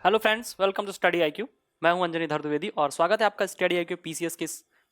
Hello friends, welcome to study IQ. मैं हूं अंजनीधर द्विवेदी और स्वागत है आपका स्टडी आईक्यू पीसीएस के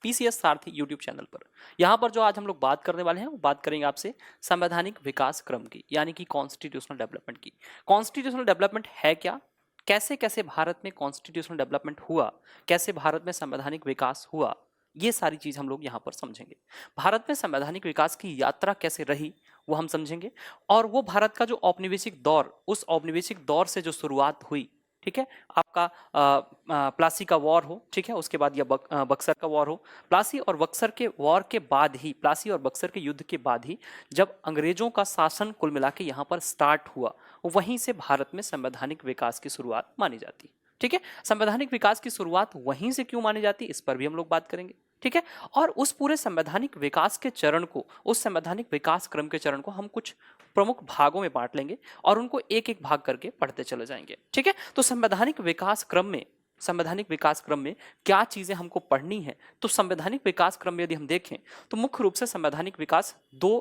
पीसीएस सारथी यूट्यूब चैनल पर। यहां पर जो आज हम लोग बात करने वाले हैं वो बात करेंगे आपसे संवैधानिक विकास क्रम की, यानी कि कॉन्स्टिट्यूशनल डेवलपमेंट की। कॉन्स्टिट्यूशनल डेवलपमेंट है क्या, कैसे कैसे भारत में कॉन्स्टिट्यूशनल डेवलपमेंट हुआ, कैसे भारत में संवैधानिक विकास हुआ, ये सारी चीज हम लोग यहाँ पर समझेंगे। भारत में संवैधानिक विकास की यात्रा कैसे रही वो हम समझेंगे, और वो भारत का जो औपनिवेशिक दौर, उस औपनिवेशिक दौर से जो शुरुआत हुई, ठीक है, आपका प्लासी का वॉर हो, ठीक है, उसके बाद या बक्सर का वॉर हो, प्लासी और बक्सर के वॉर के बाद ही, प्लासी और बक्सर के युद्ध के बाद ही जब अंग्रेजों का शासन कुल मिला के यहाँ पर स्टार्ट हुआ, वहीं से भारत में संवैधानिक विकास की शुरुआत मानी जाती। ठीक है, संवैधानिक विकास की शुरुआत वहीं से क्यों मानी जाती, इस पर भी हम लोग बात करेंगे। ठीक है, और उस पूरे संवैधानिक विकास के चरण को, उस संवैधानिक विकास क्रम के चरण को हम कुछ प्रमुख भागों में बांट लेंगे और उनको एक एक भाग करके पढ़ते चले जाएंगे। ठीक है, तो संवैधानिक विकास क्रम में, संवैधानिक विकास क्रम में क्या चीजें हमको पढ़नी है, तो संवैधानिक विकास क्रम में यदि हम देखें तो मुख्य रूप से संवैधानिक विकास दो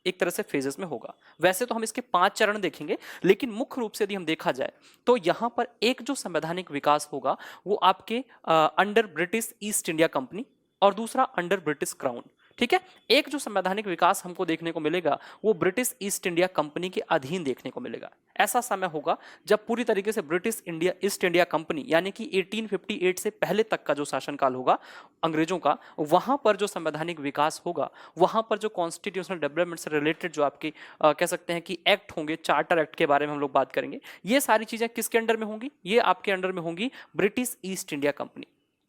एक तरह से फेजेस में होगा। वैसे तो हम इसके 5 चरण देखेंगे, लेकिन मुख्य रूप से यदि हम देखा जाए तो यहां पर एक जो संवैधानिक विकास होगा वो आपके under British East India company, और दूसरा अंडर ब्रिटिश क्राउन। ठीक है, एक जो संवैधानिक विकास हमको देखने को मिलेगा वो ब्रिटिश ईस्ट इंडिया कंपनी के अधीन देखने को मिलेगा। ऐसा समय होगा जब पूरी तरीके से British India east India company, यानी कि 1858 से पहले तक का जो शासनकाल होगा अंग्रेजों का, वहां पर जो संवैधानिक विकास होगा, वहां पर जो कॉन्स्टिट्यूशनल डेवलपमेंट से रिलेटेड जो आपके कह सकते हैं कि एक्ट होंगे, चार्टर एक्ट के बारे में हम लोग बात करेंगे। ये सारी चीजें किसके अंडर में होंगी, ये आपके अंडर में होंगी ब्रिटिश ईस्ट इंडिया कंपनी।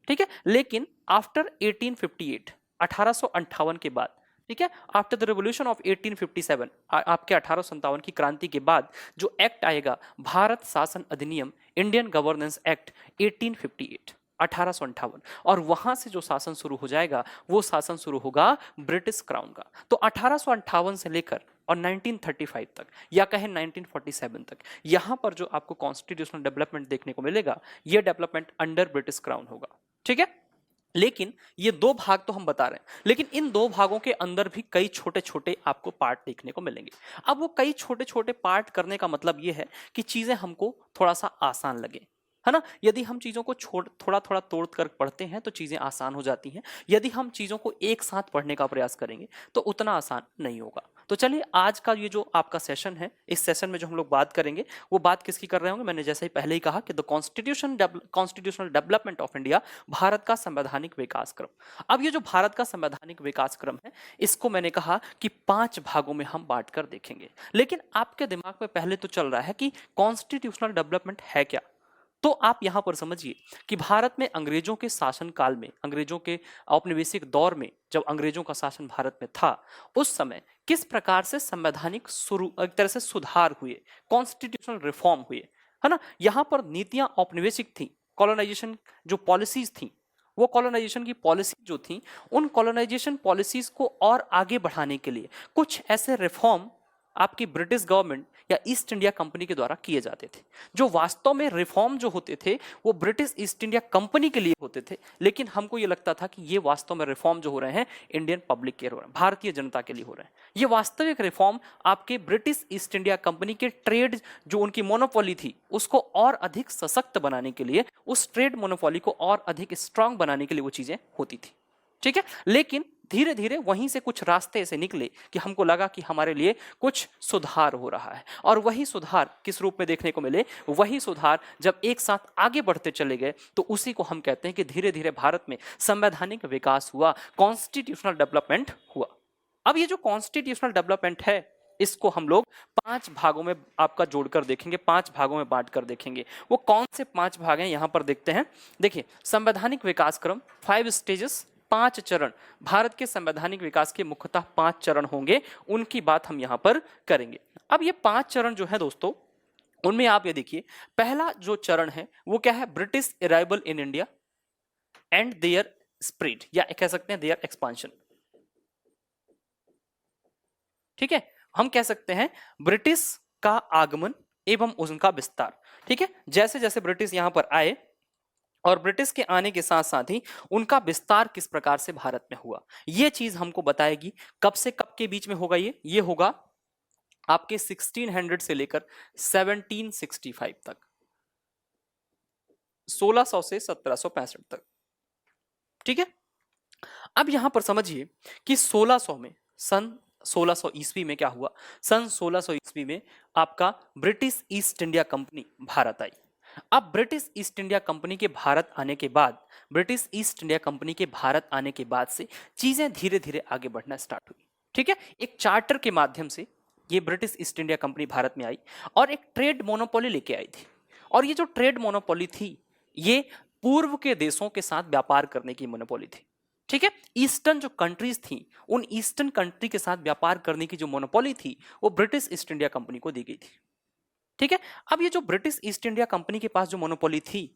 ठीक है, लेकिन आफ्टर 1858, 1858 के बाद, ठीक है, आफ्टर द रेवोल्यूशन ऑफ 1857, आपके 1857 की क्रांति के बाद जो एक्ट आएगा, भारत शासन अधिनियम, इंडियन गवर्नेंस एक्ट 1858, 1858, और वहां से जो शासन शुरू हो जाएगा वो शासन शुरू होगा ब्रिटिश क्राउन का। तो 1858 से लेकर और 1935 तक, या कहें 1947 तक, यहां पर जो आपको कॉन्स्टिट्यूशनल डेवलपमेंट देखने को मिलेगा, यह डेवलपमेंट अंडर ब्रिटिश क्राउन होगा। ठीक है, लेकिन ये दो भाग तो हम बता रहे हैं, लेकिन इन दो भागों के अंदर भी कई छोटे छोटे आपको पार्ट देखने को मिलेंगे। अब वो कई छोटे छोटे पार्ट करने का मतलब ये है कि चीजें हमको थोड़ा सा आसान लगे, है ना। यदि हम चीजों को थोड़ा थोड़ा तोड़ कर पढ़ते हैं तो चीजें आसान हो जाती हैं। यदि हम चीजों को एक साथ पढ़ने का प्रयास करेंगे तो उतना आसान नहीं होगा। तो चलिए, आज का ये जो आपका सेशन है, इस सेशन में जो हम लोग बात करेंगे वो बात किसकी कर रहे होंगे, मैंने जैसे ही पहले ही कहा कि the constitutional development of India, Bharat का संवैधानिक विकास क्रम। अब ये जो भारत का संवैधानिक विकास क्रम है, इसको मैंने कहा कि 5 भागों में हम बांट कर देखेंगे। लेकिन आपके दिमाग में पहले तो चल रहा है कि कॉन्स्टिट्यूशनल डेवलपमेंट है क्या। तो आप यहां पर समझिए कि भारत में अंग्रेजों के शासन काल में, अंग्रेजों के औपनिवेशिक दौर में, जब अंग्रेजों का शासन भारत में था, उस समय किस प्रकार से संवैधानिक एक तरह से सुधार हुए, कॉन्स्टिट्यूशनल रिफॉर्म हुए, है ना। यहां पर नीतियां औपनिवेशिक थी, कॉलोनाइजेशन जो पॉलिसीज थी, वो कॉलोनाइजेशन की पॉलिसी जो थी, उन कॉलोनाइजेशन पॉलिसीज को और आगे बढ़ाने के लिए कुछ ऐसे रिफॉर्म आपकी ब्रिटिश गवर्नमेंट या ईस्ट इंडिया कंपनी के द्वारा किए जाते थे। जो वास्तव में रिफॉर्म जो होते थे वो ब्रिटिश ईस्ट इंडिया कंपनी के लिए होते थे, लेकिन हमको ये लगता था कि ये वास्तव में रिफॉर्म जो हो रहे हैं इंडियन पब्लिक के हो रहे हैं, भारतीय जनता के लिए हो रहे हैं। ये वास्तविक रिफॉर्म आपके ब्रिटिश ईस्ट इंडिया कंपनी के ट्रेड, जो उनकी मोनोपोली थी, उसको और अधिक सशक्त बनाने के लिए, उस ट्रेड मोनोपोली को और अधिक स्ट्रांग बनाने के लिए वो चीजें होती थी। ठीक है, लेकिन धीरे धीरे वहीं से कुछ रास्ते ऐसे निकले कि हमको लगा कि हमारे लिए कुछ सुधार हो रहा है, और वही सुधार किस रूप में देखने को मिले, वही सुधार जब एक साथ आगे बढ़ते चले गए तो उसी को हम कहते हैं कि धीरे धीरे भारत में संवैधानिक विकास हुआ, कॉन्स्टिट्यूशनल डेवलपमेंट हुआ। अब ये जो कॉन्स्टिट्यूशनल डेवलपमेंट है, इसको हम लोग 5 भागों में आपका जोड़कर देखेंगे, 5 भागों में बांट कर देखेंगे। वो कौन से 5 भाग हैं यहां पर देखते हैं। देखिए, संवैधानिक विकास क्रम, 5 स्टेजेस, 5 चरण। भारत के संवैधानिक विकास के मुख्यतः 5 चरण होंगे, उनकी बात हम यहां पर करेंगे। अब ये 5 चरण जो है दोस्तों, उनमें आप ये देखिए, पहला जो चरण है वो क्या है, British arrival in India and their spread, या कह सकते हैं देयर एक्सपांशन। ठीक है, हम कह सकते हैं ब्रिटिश का आगमन एवं उनका विस्तार। ठीक है, जैसे जैसे ब्रिटिश यहां पर आए और ब्रिटिश के आने के साथ साथ ही उनका विस्तार किस प्रकार से भारत में हुआ, यह चीज हमको बताएगी। कब से कब के बीच में होगा ये होगा आपके 1600 से लेकर 1765 तक। 1600 से 1765 तक। ठीक है, अब यहां पर समझिए कि 1600 में, सन 1600 ईस्वी में क्या हुआ, सन 1600 ईस्वी में आपका British East India Company Bharat आई। अब ब्रिटिश ईस्ट इंडिया कंपनी के भारत आने के बाद, ब्रिटिश ईस्ट इंडिया कंपनी के भारत आने के बाद से चीजें धीरे धीरे आगे बढ़ना स्टार्ट हुई। ठीक है, एक चार्टर के माध्यम से ये British East India Company Bharat में आई और एक ट्रेड मोनोपोली लेके आई थी। और ये जो ट्रेड मोनोपोली थी, ये पूर्व के देशों के साथ व्यापार करने की मोनोपोली थी। ठीक है, ईस्टर्न जो कंट्रीज थी, उन ईस्टर्न कंट्री के साथ व्यापार करने की जो मोनोपोली थी, वो ब्रिटिश ईस्ट इंडिया कंपनी को दी गई थी। ठीक है, अब ये जो ब्रिटिश ईस्ट इंडिया कंपनी के पास जो मोनोपोली थी,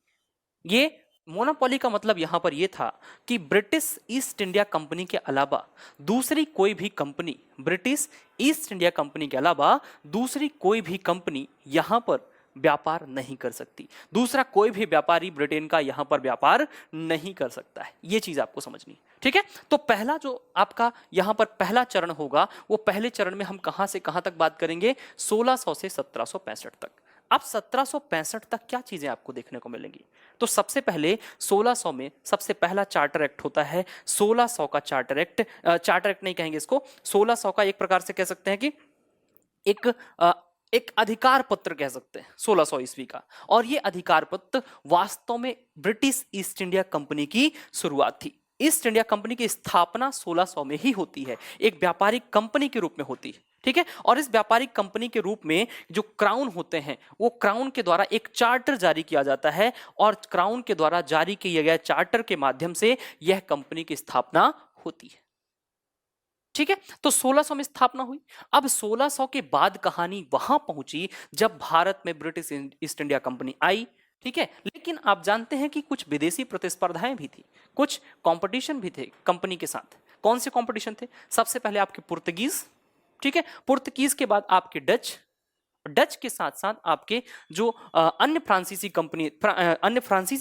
ये मोनोपोली का मतलब यहां पर यह था कि ब्रिटिश ईस्ट इंडिया कंपनी के अलावा दूसरी कोई भी company, British East India company के अलावा दूसरी कोई भी कंपनी यहां पर व्यापार नहीं कर सकती। दूसरा कोई भी व्यापारी ब्रिटेन का यहां पर व्यापार नहीं कर सकता है। यह चीज आपको समझनी। ठीक है, तो पहला जो आपका यहां पर पहला चरण होगा, वो पहले चरण में हम कहां से कहां तक बात करेंगे, 1600 से 1765 तक। अब 1765 तक क्या चीजें आपको देखने को मिलेंगी, तो सबसे पहले 1600 में सबसे पहला चार्टर एक्ट होता है 1600 का चार्टर एक्ट। चार्टर एक्ट नहीं कहेंगे इसको, 1600 का एक प्रकार से कह सकते हैं कि एक अधिकार पत्र कह सकते हैं 1600 ईस्वी का। और ये अधिकार पत्र वास्तव में ब्रिटिश ईस्ट इंडिया कंपनी की शुरुआत थी। ईस्ट इंडिया कंपनी की स्थापना 1600 में ही होती है, एक व्यापारिक कंपनी के रूप में होती है। ठीक है, और इस व्यापारिक कंपनी के रूप में जो क्राउन होते हैं, वो क्राउन के द्वारा एक चार्टर जारी किया जाता है और क्राउन के द्वारा जारी किए गए चार्टर के माध्यम से यह कंपनी की स्थापना होती है। ठीक है, तो 1600 में स्थापना हुई। अब 1600 के बाद कहानी वहां पहुंची जब भारत में ब्रिटिश ईस्ट इंडिया कंपनी आई। ठीक है, लेकिन आप जानते हैं कि कुछ विदेशी प्रतिस्पर्धाएं भी थी, कुछ कंपटीशन भी थे कंपनी के साथ। कौन से कंपटीशन थे, सबसे पहले आपके पुर्तगीज, ठीक है, पुर्तगीज के बाद आपके डच, डच के साथ साथ आपके जो अन्य फ्रांसीसी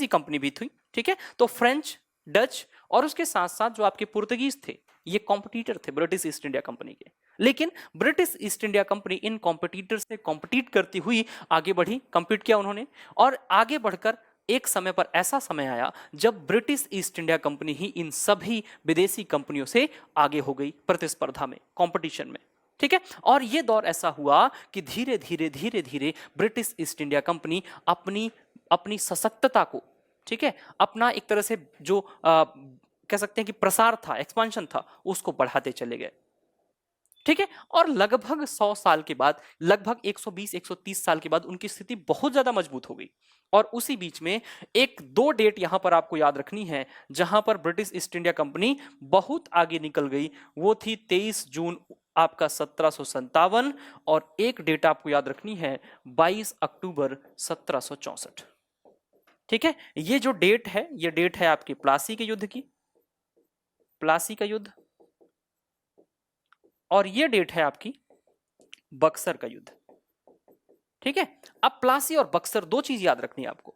कंपनी भी थी। ठीक है, तो फ्रेंच, डच और उसके साथ साथ जो आपके पुर्तगीज थे, ये कॉम्पिटिटर थे ब्रिटिश ईस्ट इंडिया कंपनी के। लेकिन ब्रिटिश ईस्ट इंडिया कंपनी इन कॉम्पिटिटर से कॉम्पिटिट करती हुई आगे बढ़ी, कम्पीट किया उन्होंने, और आगे बढ़कर एक समय पर ऐसा समय आया जब ब्रिटिश ईस्ट इंडिया कंपनी ही इन सभी विदेशी कंपनियों से आगे हो गई प्रतिस्पर्धा में, कंपटीशन में। ठीक है, और यह दौर ऐसा हुआ कि धीरे धीरे धीरे धीरे ब्रिटिश ईस्ट इंडिया कंपनी अपनी सशक्तता को, ठीक है, अपना एक तरह से जो कह सकते हैं कि प्रसार था, एक्सपांशन था, उसको बढ़ाते चले गए। ठीक है, और लगभग 100 साल के बाद, लगभग 120-130 साल के बाद उनकी स्थिति बहुत ज्यादा मजबूत हो गई। और उसी बीच में एक दो डेट यहां पर आपको याद रखनी है जहां पर ब्रिटिश ईस्ट इंडिया कंपनी बहुत आगे निकल गई। वो थी 23 जून आपका 1757, और एक डेट आपको याद रखनी है 22 अक्टूबर 1764। ठीक है, ये जो डेट है, ये डेट है आपकी प्लासी के युद्ध की, प्लासी का युद्ध, और ये डेट है आपकी बक्सर का युद्ध। ठीक है, अब प्लासी और बक्सर दो चीज याद रखनी है आपको।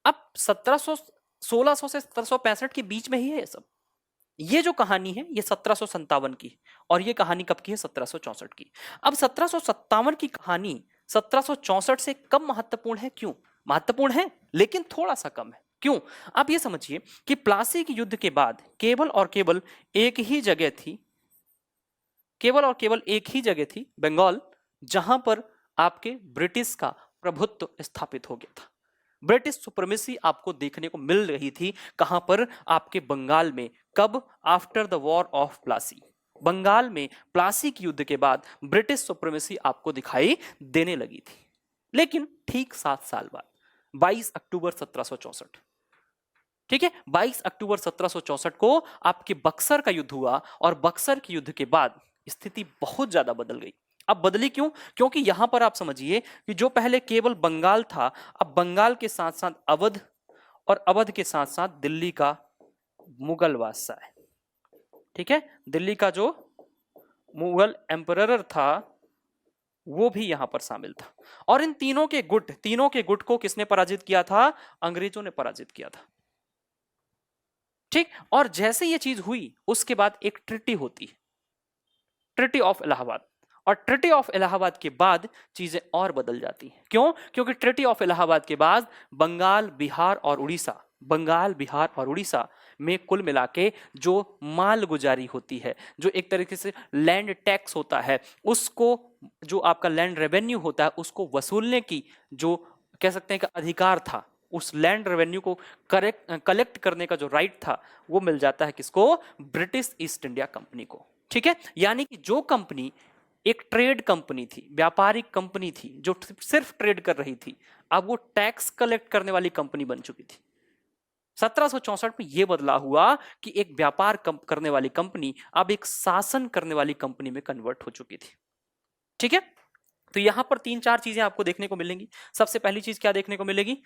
अब 1600 से 1765 के बीच में ही है ये सब। ये जो कहानी है ये 1757 की, और ये कहानी कब की है, 1764 की। अब 1757 की कहानी 1764 से कम महत्वपूर्ण है। क्यों महत्वपूर्ण है, लेकिन थोड़ा सा कम है। क्यों, आप ये समझिए कि प्लासी के युद्ध के बाद केवल और केवल एक ही जगह थी, केवल और केवल एक ही जगह थी, बंगाल, जहां पर आपके ब्रिटिश का प्रभुत्व स्थापित हो गया था। ब्रिटिश सुप्रीमेसी आपको देखने को मिल रही थी कहां पर, आपके बंगाल में। कब, after the war of Plassey, Bengal में प्लासी के युद्ध के बाद ब्रिटिश सुप्रीमेसी आपको दिखाई देने लगी थी। लेकिन ठीक 7 साल बाद 22 अक्टूबर 1764, ठीक है, 22 अक्टूबर 1764 को आपके बक्सर का युद्ध हुआ, और बक्सर के युद्ध के बाद स्थिति बहुत ज्यादा बदल गई। अब बदली क्यों, क्योंकि यहां पर आप समझिए कि जो पहले केवल बंगाल था, अब बंगाल के साथ साथ अवध, और अवध के साथ साथ दिल्ली का मुगल बादशाह है। ठीक है, दिल्ली का जो मुगल एम्परर था वो भी यहां पर शामिल था। और इन तीनों के गुट को किसने पराजित किया था, अंग्रेजों ने पराजित किया था। ठीक, और जैसे ये चीज हुई उसके बाद एक ट्रिटी होती है, ट्रिटी ऑफ इलाहाबाद, और ट्रिटी ऑफ इलाहाबाद के बाद चीजें और बदल जाती हैं। क्यों? क्योंकि ट्रिटी ऑफ इलाहाबाद के बाद बंगाल, बिहार और उड़ीसा में कुल मिला के जो माल गुजारी होती है, जो एक तरीके से लैंड टैक्स होता है, उसको, जो आपका लैंड रेवेन्यू होता है, उसको वसूलने की जो कह सकते हैं कि अधिकार था, उस लैंड रेवेन्यू को कलेक्ट करने का जो राइट था, वो मिल जाता है किसको? ब्रिटिश ईस्ट इंडिया कंपनी को। ठीक है, यानी कि जो कंपनी एक ट्रेड कंपनी थी, व्यापारिक कंपनी थी, जो सिर्फ ट्रेड कर रही थी, अब वो टैक्स कलेक्ट करने वाली कंपनी बन चुकी थी। 1764 में यह बदलाव हुआ कि एक व्यापार करने वाली कंपनी अब एक शासन करने वाली कंपनी में कन्वर्ट हो चुकी थी। ठीक है, तो यहां पर 3-4 चीजें आपको देखने को मिलेंगी। सबसे पहली चीज क्या देखने को मिलेगी?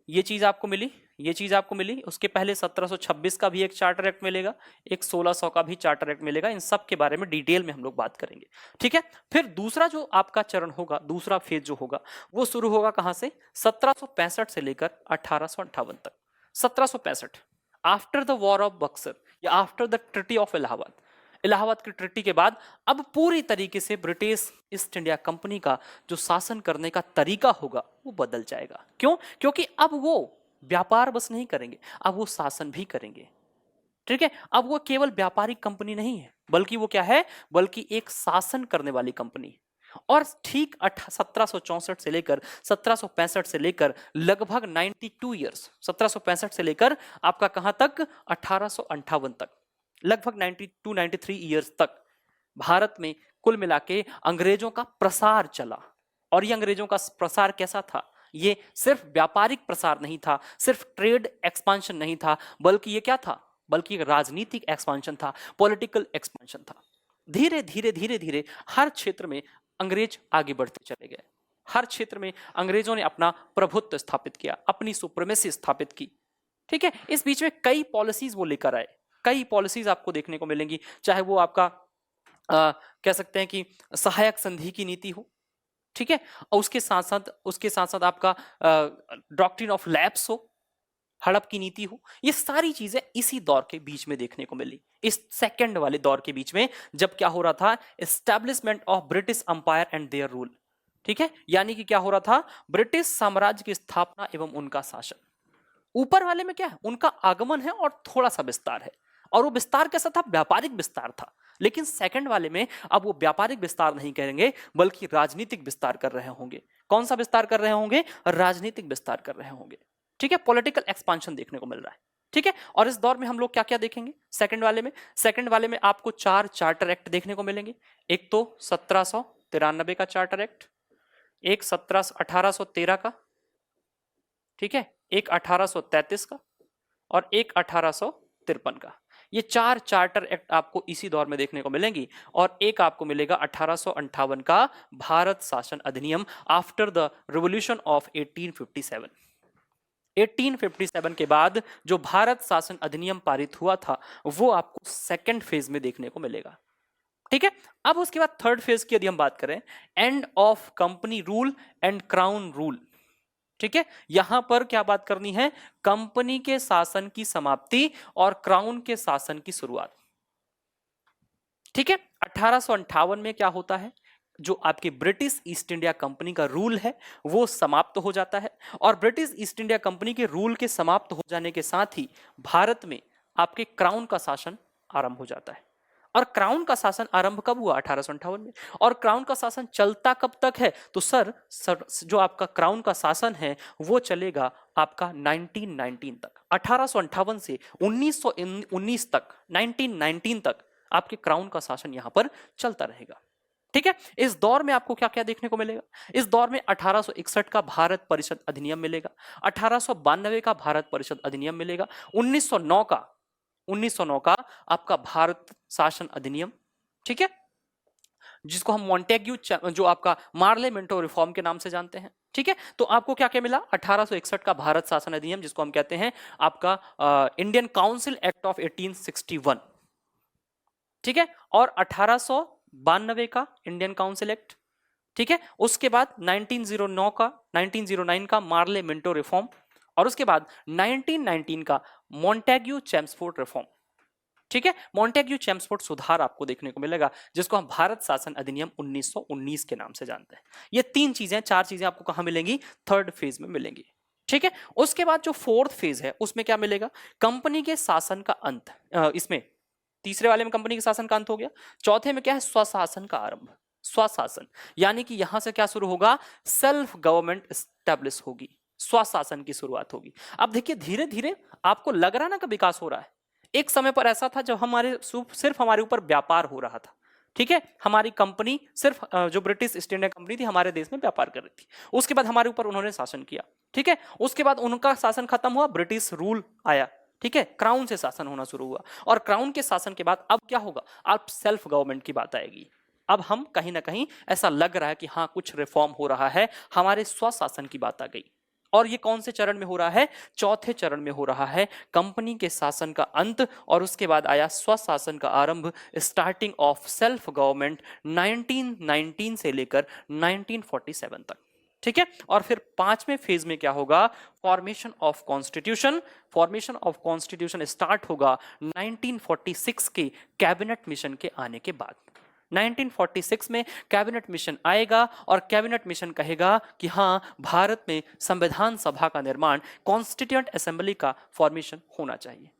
ये चीज आपको मिली, ये चीज आपको मिली। उसके पहले 1726 का भी एक चार्टर एक्ट मिलेगा, एक 1600 का भी चार्टर एक्ट मिलेगा। इन सब के बारे में डिटेल में हम लोग बात करेंगे। ठीक है, फिर दूसरा जो आपका चरण होगा, दूसरा फेज जो होगा, वो शुरू होगा कहां से? 1765 से लेकर 1858 तक। 1765 after the war of Buxar या after the treaty of Allahabad, Allahabad की ट्रिटी के बाद अब पूरी तरीके से ब्रिटिश ईस्ट इंडिया कंपनी का जो शासन करने का तरीका होगा वो बदल जाएगा। क्यों? क्योंकि अब वो व्यापार बस नहीं करेंगे, अब वो शासन भी करेंगे। ठीक है, अब वो केवल व्यापारिक कंपनी नहीं है, बल्कि वो क्या है? बल्कि एक शासन करने वाली कंपनी। और ठीक 1764 से लेकर 1765 से लेकर लगभग 92 ईयर्स, 1765 से लेकर आपका कहां तक? 1858 तक, लगभग 92-93 ईयर्स तक भारत में कुल मिला के अंग्रेजों का प्रसार चला। और ये अंग्रेजों का प्रसार कैसा था? ये सिर्फ व्यापारिक प्रसार नहीं था, सिर्फ ट्रेड एक्सपांशन नहीं था, बल्कि ये क्या था? बल्कि राजनीतिक एक्सपांशन था, पॉलिटिकल एक्सपांशन था। धीरे धीरे धीरे धीरे हर क्षेत्र में अंग्रेज आगे बढ़ते चले गए। हर क्षेत्र में अंग्रेजों ने अपना प्रभुत्व स्थापित किया, अपनी सुप्रीमेसी स्थापित की। ठीक है, इस बीच में कई पॉलिसीज वो लेकर आए, कई पॉलिसीज आपको देखने को मिलेंगी, चाहे वो आपका कह सकते हैं कि सहायक संधि की नीति हो। ठीक है, और उसके साथ साथ आपका डॉक्ट्रिन ऑफ लैप्स हो, हड़प की नीति हो। ये सारी चीजें इसी दौर के बीच में देखने को मिली, इस सेकंड वाले दौर के बीच में, जब क्या हो रहा था? Establishment of British empire and their rule. ठीक है, यानी कि क्या हो रहा था? ब्रिटिश साम्राज्य की स्थापना एवं उनका शासन। ऊपर वाले में क्या है? उनका आगमन है और थोड़ा सा विस्तार है, और वो विस्तार कैसा था? व्यापारिक विस्तार था। लेकिन सेकंड वाले में अब वो व्यापारिक विस्तार नहीं करेंगे, बल्कि राजनीतिक विस्तार कर रहे होंगे। कौन सा विस्तार कर रहे होंगे? राजनीतिक विस्तार कर रहे होंगे। ठीक है, पॉलिटिकल एक्सपांशन देखने को मिल रहा है। ठीक है, और इस दौर में हम लोग क्या क्या देखेंगे? सेकंड वाले में आपको 4 चार्टर एक्ट देखने को मिलेंगे। एक तो 1793 का चार्टर एक्ट, एक 1813 का, ठीक है, एक 1833 का, और एक 1853 का। ये 4 चार्टर एक्ट आपको इसी दौर में देखने को मिलेंगी। और एक आपको मिलेगा 1858 का भारत शासन अधिनियम आफ्टर द रिवॉल्यूशन ऑफ 1857। 1857 के बाद जो भारत शासन अधिनियम पारित हुआ था, वो आपको सेकंड फेज में देखने को मिलेगा। ठीक है, अब उसके बाद थर्ड फेज की यदि हम बात करें, end of company rule and crown rule. ठीक है, यहां पर क्या बात करनी है? कंपनी के शासन की समाप्ति और क्राउन के शासन की शुरुआत। ठीक है, 1858 में क्या होता है? जो आपकी ब्रिटिश ईस्ट इंडिया कंपनी का रूल है वो समाप्त हो जाता है, और ब्रिटिश ईस्ट इंडिया कंपनी के रूल के समाप्त हो जाने के साथ ही भारत में आपके क्राउन का शासन आरंभ हो जाता है। और क्राउन का शासन आरंभ कब हुआ? 1858 में। और क्राउन का शासन चलता कब तक है? तो सर जो आपका क्राउन का शासन है वो चलेगा आपका 1919 तक। 1858 से 1919 तक, 1919 तक आपके क्राउन का शासन यहां पर चलता रहेगा। ठीक है, इस दौर में आपको क्या क्या देखने को मिलेगा? इस दौर में 1861 का भारत परिषद अधिनियम मिलेगा, 1892 का भारत परिषद अधिनियम मिलेगा, 1909 का आपका भारत शासन अधिनियम। ठीक है, जिसको हम मॉन्टेग्यू, जो आपका मार्ले मिंटो रिफॉर्म के नाम से जानते हैं। ठीक है, तो आपको क्या क्या मिला? 1861 का भारत शासन अधिनियम, जिसको हम कहते हैं आपका इंडियन काउंसिल एक्ट ऑफ 1861। ठीक है, और 1892 का इंडियन काउंसिल एक्ट। ठीक है, उसके बाद 1909 का मार्ले मिंटो रिफॉर्म, और उसके बाद 1919 का मॉन्टेग्यू चेम्सफोर्ड रिफॉर्म। ठीक है। मॉन्टेग्यू चेम्सफोर्ड सुधार आपको देखने को मिलेगा, जिसको हम भारत शासन अधिनियम 1919 के नाम से जानते हैं। ये तीन चीजें, चार चीजें आपको कहां मिलेंगी? थर्ड फेज में मिलेंगी। ठीक है। उसके बाद जो फोर्थ फेज है उसमें क्या मिलेगा? कंपनी के शासन का अंत। इसमें तीसरे वाले में कंपनी के शासन का अंत हो गया। चौथे में क्या है? स्वशासन का आरंभ। स्वशासन यानी कि यहां से क्या शुरू होगा? सेल्फ गवर्नमेंट स्टैब्लिश होगी, स्वशासन की शुरुआत होगी। अब देखिए धीरे धीरे आपको लग रहा ना कि विकास हो रहा है। एक समय पर ऐसा था जब हमारे सिर्फ हमारे ऊपर व्यापार हो रहा था। ठीक है। हमारी कंपनी सिर्फ जो ब्रिटिश ईस्ट इंडिया कंपनी थी हमारे देश में व्यापार कर रही थी। उसके बाद हमारे ऊपर उन्होंने शासन किया। ठीक है। उसके बाद उनका शासन खत्म हुआ, ब्रिटिश रूल आया। ठीक है। क्राउन से शासन होना शुरू हुआ और क्राउन के शासन के बाद अब क्या होगा? अब सेल्फ गवर्नमेंट की बात आएगी। अब हम कहीं ना कहीं ऐसा लग रहा है कि हाँ कुछ रिफॉर्म हो रहा है, हमारे स्वशासन की बात आ गई। और ये कौन से चरण में हो रहा है? चौथे चरण में हो रहा है। कंपनी के शासन का अंत और उसके बाद आया स्वशासन का आरंभ, स्टार्टिंग ऑफ सेल्फ गवर्नमेंट 1919 से लेकर 1947 तक। ठीक है। और फिर पांचवें फेज में क्या होगा? Formation of constitution. Formation of constitution start होगा 1946 के कैबिनेट मिशन के आने के बाद। 1946 में कैबिनेट मिशन आएगा और कैबिनेट मिशन कहेगा कि हाँ भारत में संविधान सभा का निर्माण, कॉन्स्टिट्यूएंट असेंबली का फॉर्मेशन होना चाहिए।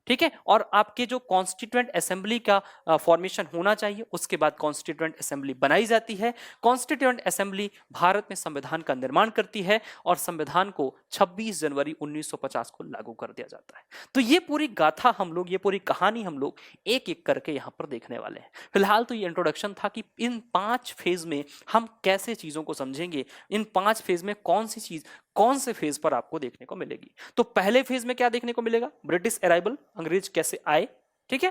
ठीक है। और आपके जो कॉन्स्टिट्यूएंट असेंबली का फॉर्मेशन होना चाहिए, उसके बाद कॉन्स्टिट्यूएंट असेंबली बनाई जाती है। कॉन्स्टिट्यूएंट असेंबली भारत में संविधान का निर्माण करती है और संविधान को 26 जनवरी 1950 को लागू कर दिया जाता है। तो ये पूरी गाथा हम लोग, ये पूरी कहानी हम लोग एक एक करके यहाँ पर देखने वाले हैं। फिलहाल तो ये इंट्रोडक्शन था कि इन 5 फेज में हम कैसे चीजों को समझेंगे, इन 5 फेज में कौन सी चीज कौन से फेज पर आपको देखने को मिलेगी। तो पहले फेज में क्या देखने को मिलेगा? ब्रिटिश अराइवल, अंग्रेज कैसे आए। ठीक है।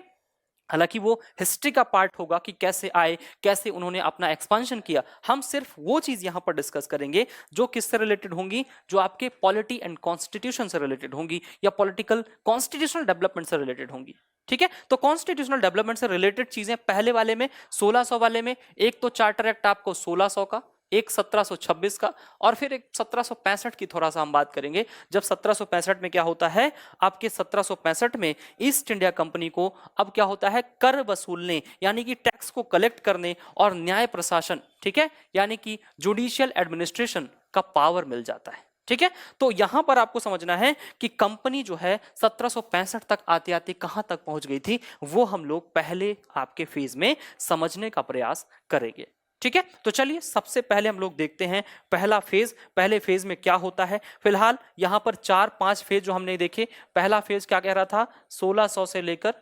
हालांकि वो हिस्ट्री का पार्ट होगा कि कैसे आए, कैसे उन्होंने अपना एक्सपेंशन किया। हम सिर्फ वो चीज यहां पर डिस्कस करेंगे जो किससे रिलेटेड होंगी? जो आपके पॉलिटी एंड कॉन्स्टिट्यूशन से रिलेटेड होंगी या पॉलिटिकल कॉन्स्टिट्यूशनल डेवलपमेंट से रिलेटेड होंगी। ठीक है। तो कॉन्स्टिट्यूशनल डेवलपमेंट से रिलेटेड चीजें पहले वाले में 1600 वाले में, एक तो चार्टर एक्ट आपको 1600 का, एक 1726 का और फिर एक 1765 की थोड़ा सा हम बात करेंगे। जब 1765 में क्या होता है? आपके 1765 में ईस्ट इंडिया कंपनी को अब क्या होता है? कर वसूलने यानी कि टैक्स को कलेक्ट करने और न्याय प्रशासन, ठीक है, यानी कि जुडिशियल एडमिनिस्ट्रेशन का पावर मिल जाता है। ठीक है। तो यहां पर आपको समझना है कि कंपनी जो है 1765 तक आते आते कहां तक पहुंच गई थी, वो हम लोग पहले आपके फेज में समझने का प्रयास करेंगे। ठीक है। तो चलिए सबसे पहले हम लोग देखते हैं पहला फेज। पहले फेज में क्या होता है? फिलहाल यहां पर 4-5 फेज जो हमने देखे। पहला फेज क्या कह रहा था? 1600 से लेकर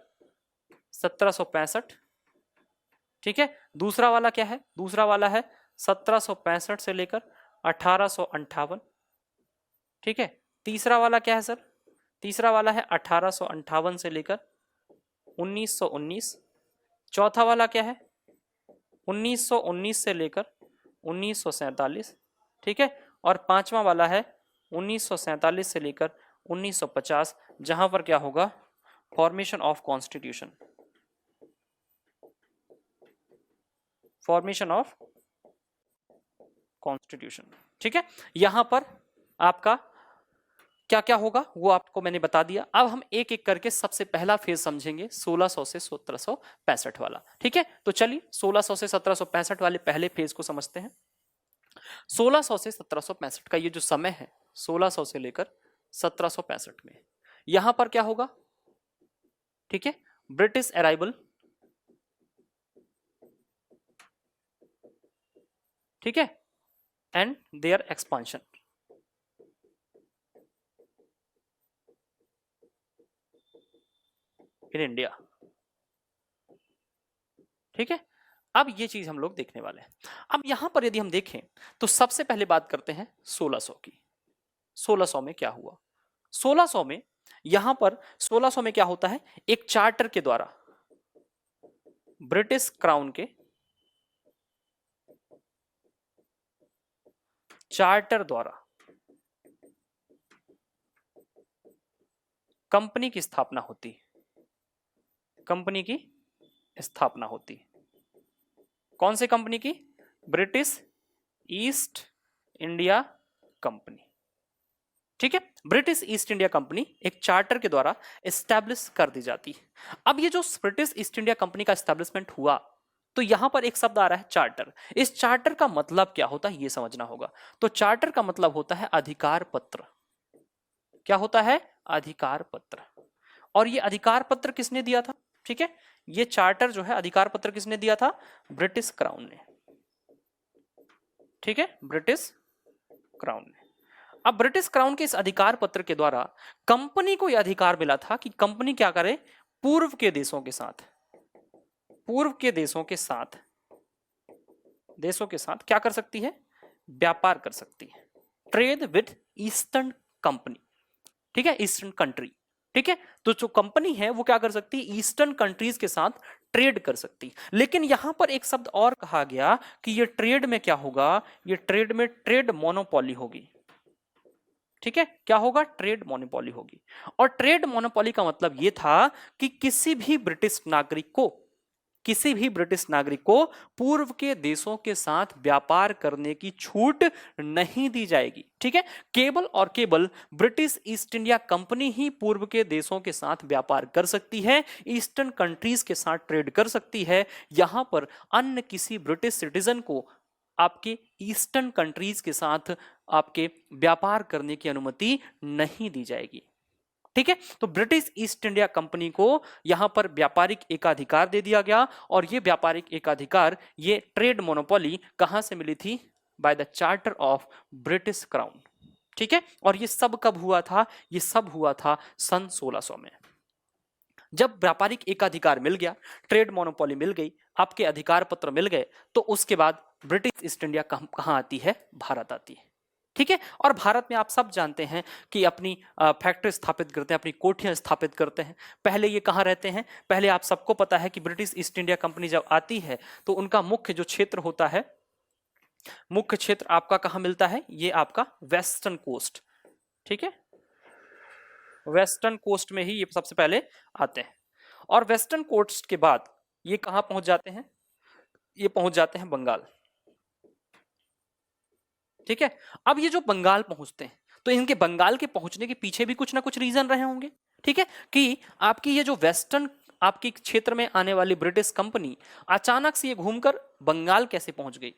1765। ठीक है। दूसरा वाला क्या है? दूसरा वाला है 1765 से लेकर 1858। ठीक है। तीसरा वाला क्या है सर? तीसरा वाला है 1858 से लेकर 1919। चौथा वाला क्या है? 1919 से लेकर 1947। ठीक है। और पांचवा वाला है 1947 से लेकर 1950, जहां पर क्या होगा? Formation of constitution. Formation of constitution. ठीक है। यहां पर आपका क्या क्या होगा वो आपको मैंने बता दिया। अब हम एक एक करके सबसे पहला फेज समझेंगे 1600 से 1765 वाला। ठीक है। तो चलिए 1600 से 1765 वाले पहले फेज को समझते हैं। 1600 से 1765 का ये जो समय है, 1600 से लेकर 1765 में यहां पर क्या होगा? ठीक है। ब्रिटिश अराइवल, ठीक है, and their expansion. In India. ठीक है। अब ये चीज हम लोग देखने वाले हैं। अब यहां पर यदि हम देखें तो सबसे पहले बात करते हैं 1600 की। 1600 में क्या हुआ? 1600 में यहां पर 1600 में क्या होता है? एक चार्टर के द्वारा ब्रिटिश क्राउन के चार्टर द्वारा कंपनी की स्थापना होती। कंपनी की स्थापना होती। कौन सी कंपनी की? British East India company. ठीक है, ब्रिटिश ईस्ट इंडिया कंपनी एक चार्टर के द्वारा एस्टैब्लिश कर दी जाती है। अब ये जो ब्रिटिश ईस्ट इंडिया कंपनी का एस्टैब्लिशमेंट हुआ, तो यहां पर एक शब्द आ रहा है चार्टर। इस चार्टर का मतलब क्या होता है ये समझना होगा। तो चार्टर का मतलब होता है अधिकार पत्र। क्या होता है? अधिकार पत्र। और ये अधिकार पत्र किसने दिया था? ठीक है, ये चार्टर जो है अधिकार पत्र किसने दिया था? ब्रिटिश क्राउन ने। ठीक है, ब्रिटिश क्राउन ने। अब ब्रिटिश क्राउन के इस अधिकार पत्र के द्वारा कंपनी को यह अधिकार मिला था कि कंपनी क्या करे, पूर्व के देशों के साथ क्या कर सकती है? व्यापार कर सकती है। Trade with eastern company. ठीक है, ईस्टर्न कंट्री। ठीक है, तो जो कंपनी है वो क्या कर सकती है? ईस्टर्न कंट्रीज के साथ ट्रेड कर सकती है। लेकिन यहां पर एक शब्द और कहा गया कि ये ट्रेड में क्या होगा? ये ट्रेड में ट्रेड मोनोपोली होगी। ठीक है, क्या होगा? ट्रेड मोनोपोली होगी। और ट्रेड मोनोपोली का मतलब यह था कि किसी भी ब्रिटिश नागरिक को पूर्व के देशों के साथ व्यापार करने की छूट नहीं दी जाएगी। ठीक है, केवल ब्रिटिश ईस्ट इंडिया कंपनी ही पूर्व के देशों के साथ व्यापार कर सकती है, ईस्टर्न कंट्रीज के साथ ट्रेड कर सकती है। यहां पर अन्य किसी ब्रिटिश सिटीजन को आपके ईस्टर्न कंट्रीज के साथ आपके व्यापार करने की अनुमति नहीं दी जाएगी। ठीक है, तो ब्रिटिश ईस्ट इंडिया कंपनी को यहां पर व्यापारिक एकाधिकार दे दिया गया। और ये व्यापारिक एकाधिकार, ये ट्रेड मोनोपोली कहां से मिली थी? By the charter of British crown. ठीक है, और ये सब कब हुआ था? ये सब हुआ था सन 1600 में। जब व्यापारिक एकाधिकार मिल गया, ट्रेड मोनोपोली मिल गई, आपके अधिकार पत्र मिल गए, तो उसके बाद ब्रिटिश ईस्ट इंडिया कहां आती है? भारत आती है। ठीक है, और भारत में आप सब जानते हैं कि अपनी फैक्ट्री स्थापित करते हैं, अपनी कोठियां स्थापित करते हैं। पहले ये कहां रहते हैं? पहले आप सबको पता है कि ब्रिटिश ईस्ट इंडिया कंपनी जब आती है तो उनका मुख्य जो क्षेत्र होता है, मुख्य क्षेत्र आपका कहां मिलता है? ये आपका वेस्टर्न कोस्ट। ठीक है, वेस्टर्न कोस्ट में ही ये सबसे पहले आते हैं। और वेस्टर्न कोस्ट के बाद ये कहां पहुंच जाते हैं? ये पहुंच जाते हैं बंगाल। ठीक है, अब ये जो बंगाल पहुंचते हैं, तो इनके बंगाल के पहुंचने के पीछे भी कुछ ना कुछ रीजन रहे होंगे। ठीक है, कि आपकी ये जो वेस्टर्न आपके क्षेत्र में आने वाली ब्रिटिश कंपनी अचानक से ये घूमकर बंगाल कैसे पहुंच गई।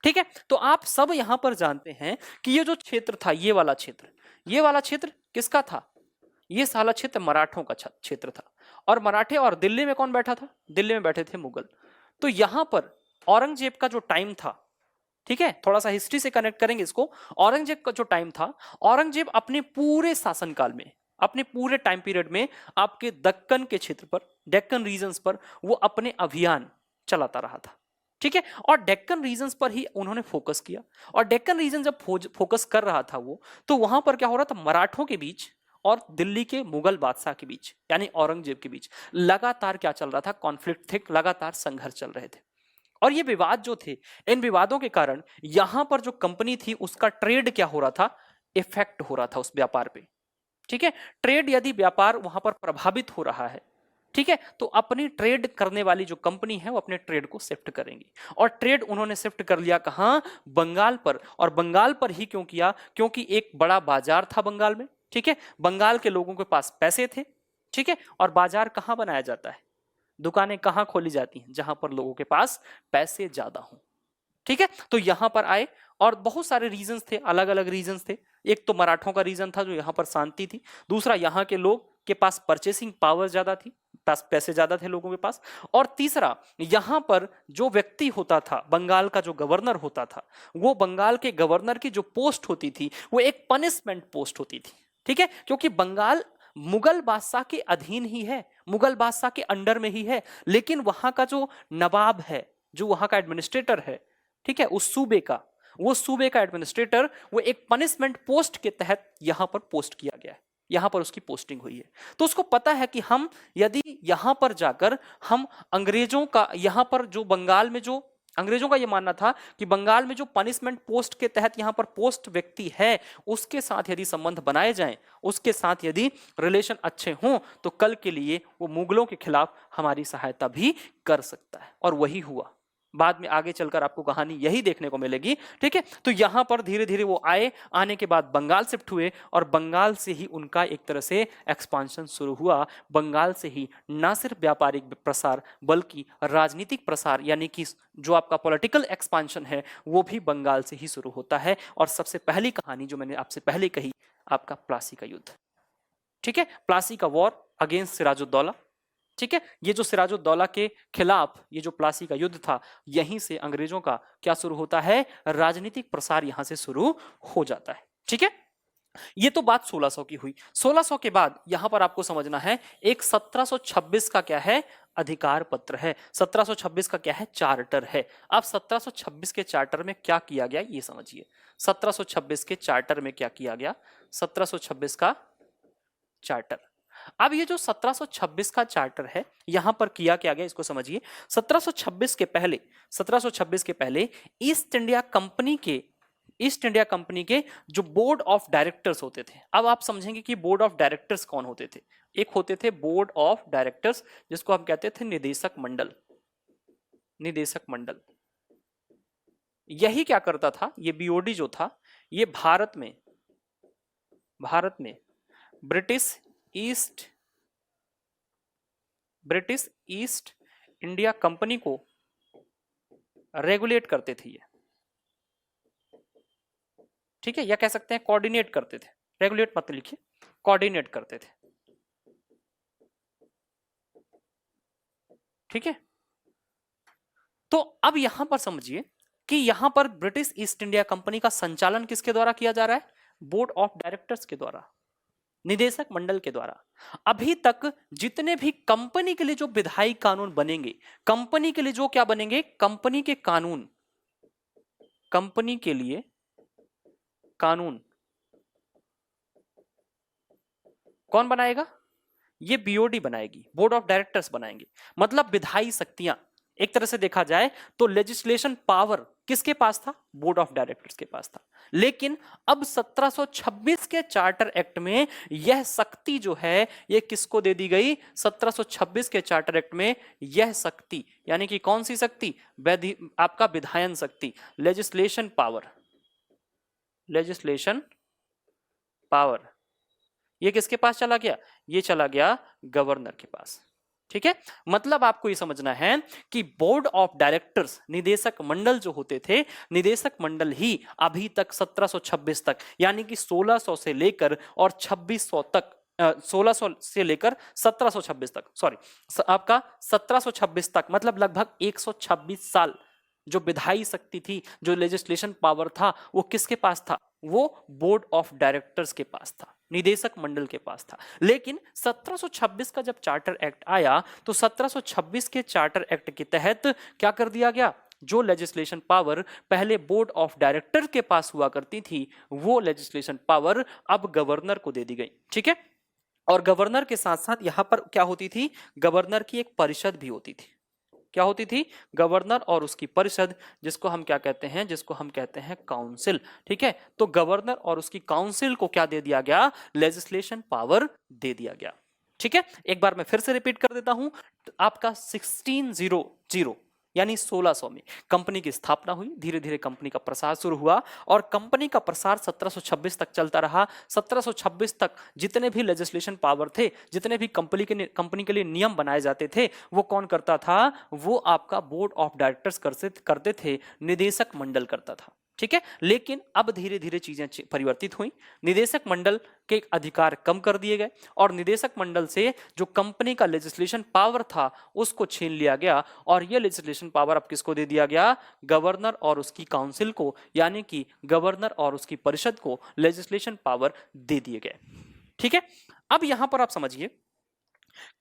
ठीक है, तो आप सब यहां पर जानते हैं कि ये जो क्षेत्र था, ये वाला क्षेत्र किसका था? ये साला क्षेत्र मराठों का क्षेत्र था। और मराठे, और दिल्ली में कौन बैठा था? दिल्ली में बैठे थे मुगल। तो यहां पर औरंगजेब का जो टाइम था, ठीक है, थोड़ा सा हिस्ट्री से कनेक्ट करेंगे इसको। औरंगजेब का जो टाइम था, औरंगजेब अपने पूरे शासनकाल में, अपने पूरे टाइम पीरियड में आपके दक्कन के क्षेत्र पर, डेक्कन रीजन्स पर वो अपने अभियान चलाता रहा था। ठीक है, और डेक्कन रीजन्स पर ही उन्होंने फोकस किया। और डेक्कन रीजन जब फोकस कर रहा था वो, तो वहां पर क्या हो रहा था? मराठों के बीच और दिल्ली के मुगल बादशाह के बीच, यानी औरंगजेब के बीच लगातार क्या चल रहा था? कॉन्फ्लिक्ट थे, लगातार संघर्ष चल रहे थे। और ये विवाद जो थे, इन विवादों के कारण यहां पर जो कंपनी थी उसका ट्रेड क्या हो रहा था? इफेक्ट हो रहा था उस व्यापार पे। ठीक है, ट्रेड, यदि व्यापार वहां पर प्रभावित हो रहा है, ठीक है, तो अपनी ट्रेड करने वाली जो कंपनी है वो अपने ट्रेड को शिफ्ट करेंगी। और ट्रेड उन्होंने शिफ्ट कर लिया कहां? बंगाल पर। और बंगाल पर ही क्यों किया? क्योंकि एक बड़ा बाजार था बंगाल में। ठीक है, बंगाल के लोगों के पास पैसे थे। ठीक है, और बाजार कहां बनाया जाता है? दुकानें कहां खोली जाती हैं? जहां पर लोगों के पास पैसे ज्यादा हों। ठीक है, तो यहां पर आए, और बहुत सारे रीजंस थे, अलग अलग रीजंस थे। एक तो मराठों का रीजन था जो यहां पर शांति थी। दूसरा, यहां के लोग के पास परचेसिंग पावर ज्यादा थी, पैसे ज्यादा थे लोगों के पास। और तीसरा, यहां पर जो व्यक्ति होता था, बंगाल का जो गवर्नर होता था, वो बंगाल के गवर्नर की जो पोस्ट होती थी वो एक पनिशमेंट पोस्ट होती थी। ठीक है, क्योंकि बंगाल मुगल बादशाह के अधीन ही है, मुगल बादशाह के अंडर में ही है। लेकिन वहां का जो नवाब है, जो वहां का एडमिनिस्ट्रेटर है, ठीक है, उस सूबे का एडमिनिस्ट्रेटर, वो एक पनिशमेंट पोस्ट के तहत यहां पर पोस्ट किया गया है, यहां पर उसकी पोस्टिंग हुई है। तो उसको पता है कि हम यदि यहां पर जाकर हम अंग्रेजों का, यहां पर जो बंगाल में जो अंग्रेजों का यह मानना था कि बंगाल में जो पनिशमेंट पोस्ट के तहत यहां पर पोस्ट व्यक्ति है, उसके साथ यदि संबंध बनाए जाएं, उसके साथ यदि रिलेशन अच्छे हों, तो कल के लिए वो मुगलों के खिलाफ हमारी सहायता भी कर सकता है। और वही हुआ। बाद में आगे चलकर आपको कहानी यही देखने को मिलेगी। ठीक है, तो यहां पर धीरे धीरे वो आए, आने के बाद बंगाल शिफ्ट हुए और बंगाल से ही उनका एक तरह से एक्सपांशन शुरू हुआ। बंगाल से ही ना सिर्फ व्यापारिक प्रसार बल्कि राजनीतिक प्रसार यानी कि जो आपका पॉलिटिकल एक्सपांशन है वो भी बंगाल से ही शुरू होता है। और सबसे पहली कहानी जो मैंने आपसे पहले कही, आपका प्लासी का युद्ध। ठीक है, प्लासी का वॉर अगेंस्ट सिराजुद्दौला। ठीक है, ये जो सिराजुद्दौला के खिलाफ ये जो प्लासी का युद्ध था, यहीं से अंग्रेजों का क्या शुरू होता है, राजनीतिक प्रसार यहां से शुरू हो जाता है। ठीक है, ये तो बात 1600 की हुई। 1600 के बाद यहां पर आपको समझना है एक 1726 का क्या है, अधिकार पत्र है। 1726 का क्या है, चार्टर है। अब 1726 के चार्टर में क्या किया गया ये समझिए। 1726 के चार्टर में क्या किया गया, 1726 का चार्टर। अब ये जो 1726 का चार्टर है यहां पर किया क्या गया इसको समझिए। 1726 के पहले, 1726 के पहले ईस्ट इंडिया कंपनी के जो बोर्ड ऑफ डायरेक्टर्स होते थे, अब आप समझेंगे कि बोर्ड ऑफ डायरेक्टर्स कौन होते थे। एक होते थे बोर्ड ऑफ डायरेक्टर्स जिसको हम कहते थे निदेशक मंडल। निदेशक मंडल यही क्या करता था, ये बीओडी जो था ये भारत में ब्रिटिश ईस्ट इंडिया कंपनी को रेगुलेट करते थे ये। ठीक है, या कह सकते हैं कोऑर्डिनेट करते थे। रेगुलेट मत लिखिए, कोऑर्डिनेट करते थे। ठीक है, तो अब यहां पर समझिए कि यहां पर ब्रिटिश ईस्ट इंडिया कंपनी का संचालन किसके द्वारा किया जा रहा है, बोर्ड ऑफ डायरेक्टर्स के द्वारा, निदेशक मंडल के द्वारा। अभी तक जितने भी कंपनी के लिए जो विधायी कानून बनेंगे, कंपनी के लिए जो क्या बनेंगे, कंपनी के कानून, कंपनी के लिए कानून कौन बनाएगा, ये बीओडी बनाएगी, बोर्ड ऑफ डायरेक्टर्स बनाएंगे। मतलब विधायी शक्तियां, एक तरह से देखा जाए तो लेजिस्लेशन पावर किसके पास था, बोर्ड ऑफ डायरेक्टर्स के पास था। लेकिन अब 1726 के चार्टर एक्ट में यह शक्ति जो है ये किसको दे दी गई, 1726 के चार्टर एक्ट में यह शक्ति, यानी कि कौन सी शक्ति, आपका विधायन शक्ति, लेजिस्लेशन पावर, लेजिस्लेशन पावर, ये किसके पास चला गया, ये चला गया गवर्नर के पास। ठीक है, मतलब आपको ये समझना है कि बोर्ड ऑफ डायरेक्टर्स, निदेशक मंडल जो होते थे, निदेशक मंडल ही अभी तक 1726 तक, यानी कि 1600 से लेकर और 2600 तक, 1600 से लेकर 1726 तक, सॉरी आपका 1726 तक, मतलब लगभग 126 साल जो विधायी शक्ति थी, जो लेजिस्लेशन पावर था, वो किसके पास था, वो बोर्ड ऑफ डायरेक्टर्स के पास था, निदेशक मंडल के पास था। लेकिन 1726 का जब चार्टर एक्ट आया तो 1726 के चार्टर एक्ट के तहत क्या कर दिया गया, जो लेजिस्लेशन पावर पहले बोर्ड ऑफ डायरेक्टर के पास हुआ करती थी, वो लेजिस्लेशन पावर अब गवर्नर को दे दी गई। ठीक है, और गवर्नर के साथ साथ यहां पर क्या होती थी, गवर्नर की एक परिषद भी होती थी। क्या होती थी, गवर्नर और उसकी परिषद, जिसको हम क्या कहते हैं, जिसको हम कहते हैं काउंसिल। ठीक है, तो गवर्नर और उसकी काउंसिल को क्या दे दिया गया, लेजिस्लेशन पावर दे दिया गया। ठीक है, एक बार मैं फिर से रिपीट कर देता हूं, आपका 1600 यानी 1600 में कंपनी की स्थापना हुई, धीरे धीरे कंपनी का प्रसार शुरू हुआ और कंपनी का प्रसार 1726 तक चलता रहा। 1726 तक जितने भी लेजिस्लेशन पावर थे, जितने भी कंपनी के लिए नियम बनाए जाते थे, वो कौन करता था, वो आपका बोर्ड ऑफ डायरेक्टर्स करते थे, निदेशक मंडल करता था। ठीक है, लेकिन अब धीरे धीरे चीजें परिवर्तित हुई, निदेशक मंडल के अधिकार कम कर दिए गए और निदेशक मंडल से जो कंपनी का लेजिस्लेशन पावर था उसको छीन लिया गया और यह लेजिस्लेशन पावर अब किसको दे दिया गया, गवर्नर और उसकी काउंसिल को, यानी कि गवर्नर और उसकी परिषद को लेजिस्लेशन पावर दे दिए गए। ठीक है, अब यहां पर आप समझिए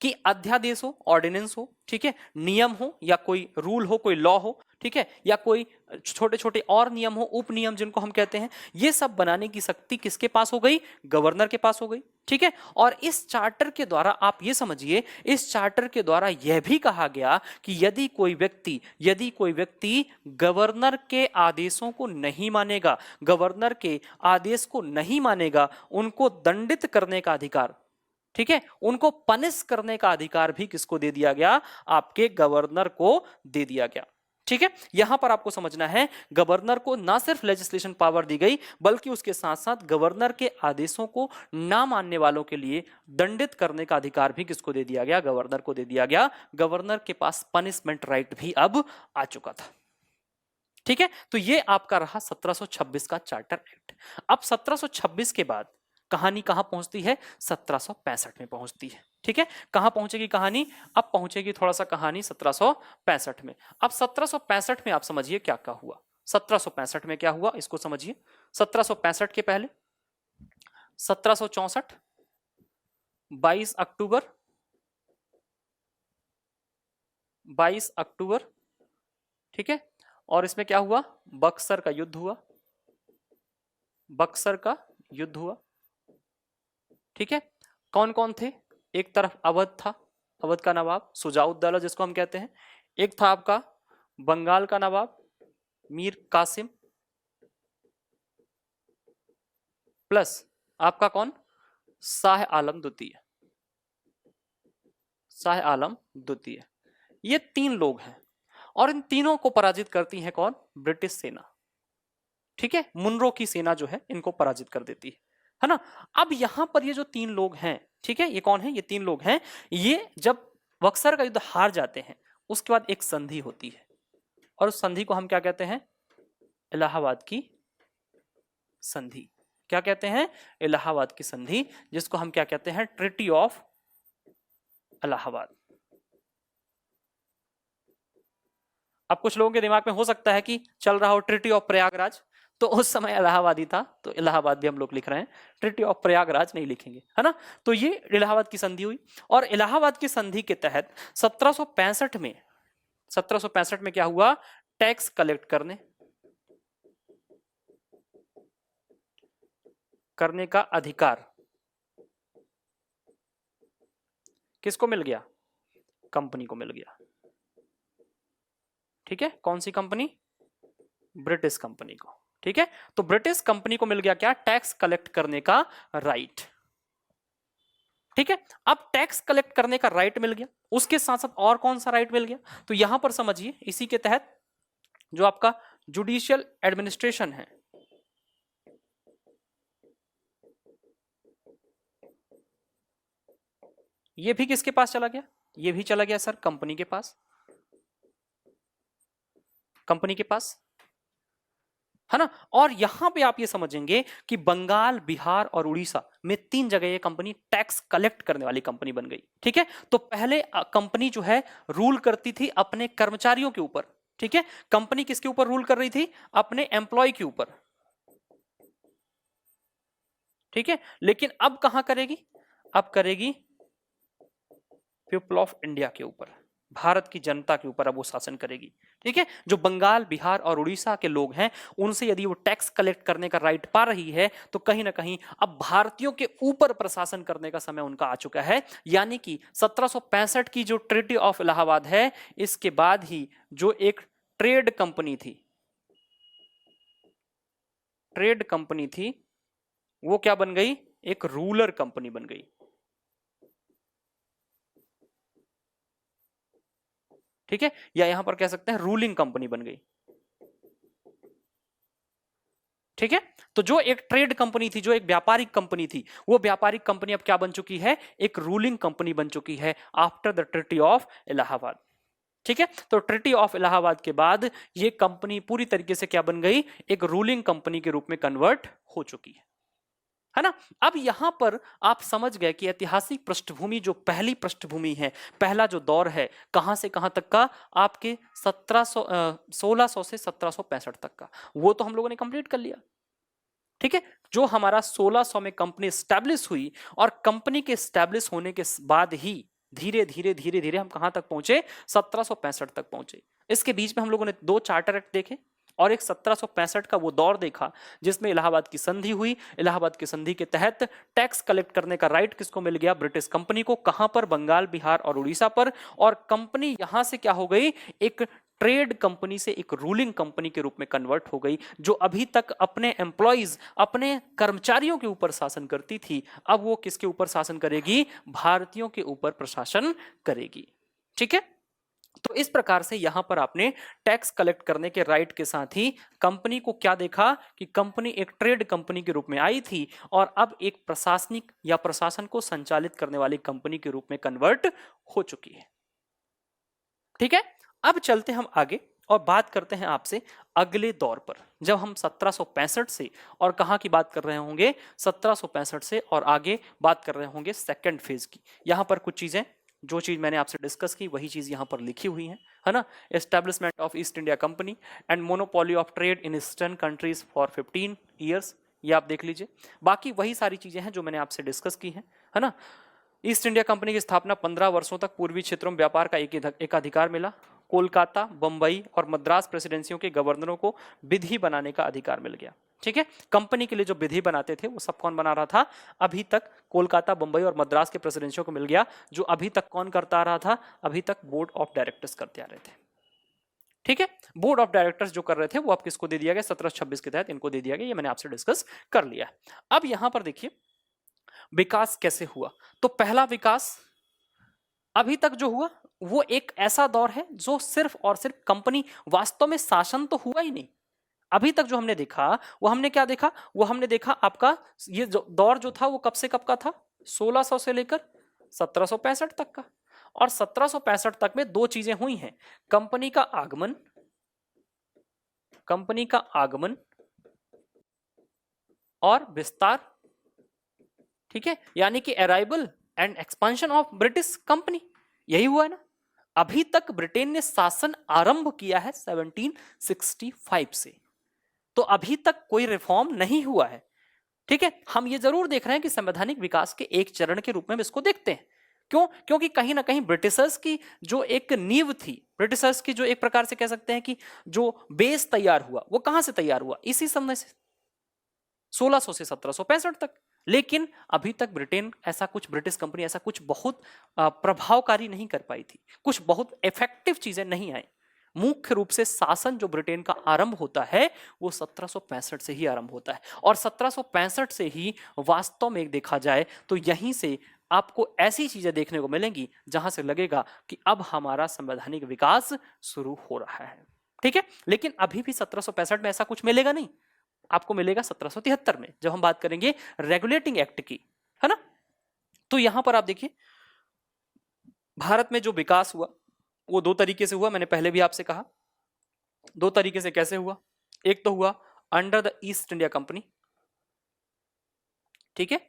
कि अध्यादेश हो, ऑर्डिनेंस हो, ठीक है, नियम हो या कोई रूल हो, कोई लॉ हो, ठीक है, या कोई छोटे छोटे और नियम हो, उप नियम जिनको हम कहते हैं, ये सब बनाने की शक्ति किसके पास हो गई, गवर्नर के पास हो गई। ठीक है, और इस चार्टर के द्वारा आप ये समझिए, इस चार्टर के द्वारा यह भी कहा गया कि यदि कोई व्यक्ति गवर्नर के आदेशों को नहीं मानेगा, गवर्नर के आदेश को नहीं मानेगा, उनको दंडित करने का अधिकार, ठीक है, उनको पनिश करने का अधिकार भी किसको दे दिया गया, आपके गवर्नर को दे दिया गया। ठीक है, यहां पर आपको समझना है गवर्नर को ना सिर्फ लेजिस्लेशन पावर दी गई बल्कि उसके साथ साथ गवर्नर के आदेशों को ना मानने वालों के लिए दंडित करने का अधिकार भी किसको दे दिया गया, गवर्नर को दे दिया गया। गवर्नर के पास पनिशमेंट राइट भी अब आ चुका था। ठीक है, तो ये आपका रहा 1726 का चार्टर एक्ट। अब 1726 के बाद कहानी कहां पहुंचती है, 1765 में पहुंचती है। ठीक है, कहां पहुंचेगी कहानी, अब पहुंचेगी थोड़ा सा कहानी 1765 में। अब 1765 में आप समझिए क्या क्या हुआ। 1765 में क्या हुआ इसको समझिए। 1765 के पहले 1764 22 अक्टूबर 22 अक्टूबर, ठीक है, और इसमें क्या हुआ, बक्सर का युद्ध हुआ, बक्सर का युद्ध हुआ। ठीक है, कौन कौन थे, एक तरफ अवध था, अवध का नवाब सुजाउद्दौला जिसको हम कहते हैं, एक था आपका बंगाल का नवाब मीर कासिम, प्लस आपका कौन, शाह आलम द्वितीय, शाह आलम द्वितीय। ये तीन लोग हैं और इन तीनों को पराजित करती है कौन, ब्रिटिश सेना। ठीक है, मुनरो की सेना जो है इनको पराजित कर देती है ना। अब यहां पर ये जो तीन लोग हैं, ठीक है, ये कौन है, ये तीन लोग हैं, ये जब बक्सर का युद्ध हार जाते हैं उसके बाद एक संधि होती है और उस संधि को हम क्या कहते हैं, इलाहाबाद की संधि। क्या कहते हैं, इलाहाबाद की संधि, जिसको हम क्या कहते हैं, ट्रीटी ऑफ इलाहाबाद। अब कुछ लोगों के दिमाग में हो सकता है कि चल रहा हो ट्रीटी ऑफ प्रयागराज, तो उस समय इलाहाबाद ही था तो इलाहाबाद भी हम लोग लिख रहे हैं, ट्रीटी ऑफ प्रयागराज नहीं लिखेंगे, है ना। तो ये इलाहाबाद की संधि हुई और इलाहाबाद की संधि के तहत 1765 में क्या हुआ, टैक्स कलेक्ट करने का अधिकार किसको मिल गया, कंपनी को मिल गया। ठीक है, कौन सी कंपनी, ब्रिटिश कंपनी को। ठीक है, तो ब्रिटिश कंपनी को मिल गया क्या, टैक्स कलेक्ट करने का राइट। ठीक है, अब टैक्स कलेक्ट करने का राइट मिल गया, उसके साथ साथ और कौन सा राइट मिल गया, तो यहां पर समझिए इसी के तहत जो आपका जुडिशियल एडमिनिस्ट्रेशन है, ये भी किसके पास चला गया, ये भी चला गया सर कंपनी के पास, कंपनी के पास, है ना। और यहां पे आप ये समझेंगे कि बंगाल, बिहार और उड़ीसा में तीन जगह ये कंपनी टैक्स कलेक्ट करने वाली कंपनी बन गई। ठीक है, तो पहले कंपनी जो है रूल करती थी अपने कर्मचारियों के ऊपर। ठीक है, कंपनी किसके ऊपर रूल कर रही थी, अपने एम्प्लॉय के ऊपर। ठीक है, लेकिन अब कहां करेगी, अब करेगी पीपल ऑफ इंडिया के ऊपर, भारत की जनता के ऊपर अब वो शासन करेगी। ठीक है, जो बंगाल, बिहार और उड़ीसा के लोग हैं उनसे यदि वो टैक्स कलेक्ट करने का राइट पा रही है तो कहीं ना कहीं अब भारतीयों के ऊपर प्रशासन करने का समय उनका आ चुका है। यानी कि 1765 की जो ट्रीटी ऑफ इलाहाबाद है, इसके बाद ही जो एक ट्रेड कंपनी थी, ट्रेड कंपनी थी, वो क्या बन गई, एक रूलर कंपनी बन गई। ठीक है, या यहां पर कह सकते हैं रूलिंग कंपनी बन गई। ठीक है, तो जो एक ट्रेड कंपनी थी, जो एक व्यापारिक कंपनी थी, वो व्यापारिक कंपनी अब क्या बन चुकी है, एक रूलिंग कंपनी बन चुकी है after the treaty of Allahabad. ठीक है, तो ट्रीटी ऑफ इलाहाबाद के बाद ये कंपनी पूरी तरीके से क्या बन गई, एक रूलिंग कंपनी के रूप में कन्वर्ट हो चुकी है ना। अब यहां पर आप समझ गए कि ऐतिहासिक पृष्ठभूमि, जो पहली पृष्ठभूमि है, पहला जो दौर है, कहां से कहां तक का, आपके 1600 से 1765 तक का, वो तो हम लोगों ने कंप्लीट कर लिया। ठीक है, जो हमारा 1600 में कंपनी स्टैब्लिश हुई और कंपनी के स्टैब्लिश होने के बाद ही धीरे धीरे धीरे धीरे हम कहां तक पहुंचे, 1765 तक पहुंचे। इसके बीच में हम लोगों ने दो चार्टर एक्ट देखे और एक 1765 का वो दौर देखा जिसमें इलाहाबाद की संधि हुई। इलाहाबाद की संधि के तहत टैक्स कलेक्ट करने का राइट किसको मिल गया, ब्रिटिश कंपनी को। कहां पर, बंगाल, बिहार और उड़ीसा पर। और कंपनी यहां से क्या हो गई, एक ट्रेड कंपनी से एक रूलिंग कंपनी के रूप में कन्वर्ट हो गई, जो अभी तक अपने एम्प्लॉइज, अपने कर्मचारियों के ऊपर शासन करती थी, अब वो किसके ऊपर शासन करेगी, भारतीयों के ऊपर प्रशासन करेगी। ठीक है, तो इस प्रकार से यहां पर आपने टैक्स कलेक्ट करने के राइट के साथ ही कंपनी को क्या देखा कि कंपनी एक ट्रेड कंपनी के रूप में आई थी और अब एक प्रशासनिक या प्रशासन को संचालित करने वाली कंपनी के रूप में कन्वर्ट हो चुकी है। ठीक है, अब चलते हम आगे और बात करते हैं आपसे अगले दौर पर, जब हम 1765 से और कहां की बात कर रहे होंगे, 1765 से और आगे बात कर रहे होंगे सेकंड फेज की। यहां पर कुछ चीजें, जो चीज मैंने आपसे डिस्कस की वही चीज यहां पर लिखी हुई है ना। Establishment of east India company and monopoly of trade in eastern countries for 15 years, ये आप देख लीजिए। बाकी वही सारी चीजें हैं जो मैंने आपसे डिस्कस की है ना। ईस्ट इंडिया कंपनी की स्थापना 15 वर्षों तक पूर्वी क्षेत्रों में व्यापार का एक अधिकार मिला। कोलकाता, बंबई और मद्रास प्रेसिडेंसियों के गवर्नरों को विधि बनाने का अधिकार मिल गया। ठीक है, कंपनी के लिए जो विधि बनाते थे वो सब कौन बना रहा था, अभी तक कोलकाता, बंबई और मद्रास के प्रेसिडेंसियों को मिल गया। जो अभी तक कौन करता आ रहा था, अभी तक बोर्ड ऑफ डायरेक्टर्स करते आ रहे थे। ठीक है, बोर्ड ऑफ डायरेक्टर्स जो कर रहे थे वो अब किसको दे दिया गया, 1726 के तहत इनको दे दिया गया। ये मैंने आपसे डिस्कस कर लिया है। अब यहां पर देखिए विकास कैसे हुआ। तो पहला विकास अभी तक जो हुआ वो एक ऐसा दौर है जो सिर्फ और सिर्फ कंपनी, वास्तव में शासन तो हुआ ही नहीं। अभी तक जो हमने देखा वो हमने क्या देखा, वो हमने देखा आपका ये दौर जो था वो कब से कब का था, 1600 से लेकर 1765 तक का। और 1765 तक में दो चीजें हुई हैं, कंपनी का आगमन और विस्तार। ठीक है, यानी कि arrival and expansion of British company, यही हुआ है ना। अभी तक ब्रिटेन ने शासन आरंभ किया है 1765 से, तो अभी तक कोई रिफॉर्म नहीं हुआ है। ठीक है, हम ये जरूर देख रहे हैं कि संवैधानिक विकास के एक चरण के रूप में इसको देखते हैं। क्यों? क्योंकि कहीं ना कहीं ब्रिटिशर्स की जो एक नींव थी, ब्रिटिशर्स की जो एक प्रकार से कह सकते हैं कि जो बेस तैयार हुआ, वो कहां से तैयार हुआ, इसी समय से 1600 से 1765 तक। लेकिन अभी तक ब्रिटेन ऐसा कुछ, ब्रिटिश कंपनी ऐसा कुछ बहुत प्रभावकारी नहीं कर पाई थी, कुछ बहुत इफेक्टिव चीजें नहीं आई। मुख्य रूप से शासन जो ब्रिटेन का आरंभ होता है वो 1765 से ही आरंभ होता है। और 1765 से ही वास्तव में देखा जाए तो यहीं से आपको ऐसी चीजें देखने को मिलेंगी जहां से लगेगा कि अब हमारा संवैधानिक विकास शुरू हो रहा है। ठीक है, लेकिन अभी भी 1765 में ऐसा कुछ मिलेगा नहीं, आपको मिलेगा 1773 में, जब हम बात करेंगे रेगुलेटिंग एक्ट की, है ना। तो यहां पर आप देखिए भारत में जो विकास हुआ वो दो तरीके से हुआ, मैंने पहले भी आपसे कहा। दो तरीके से कैसे हुआ, एक तो हुआ under the east India company. ठीक है,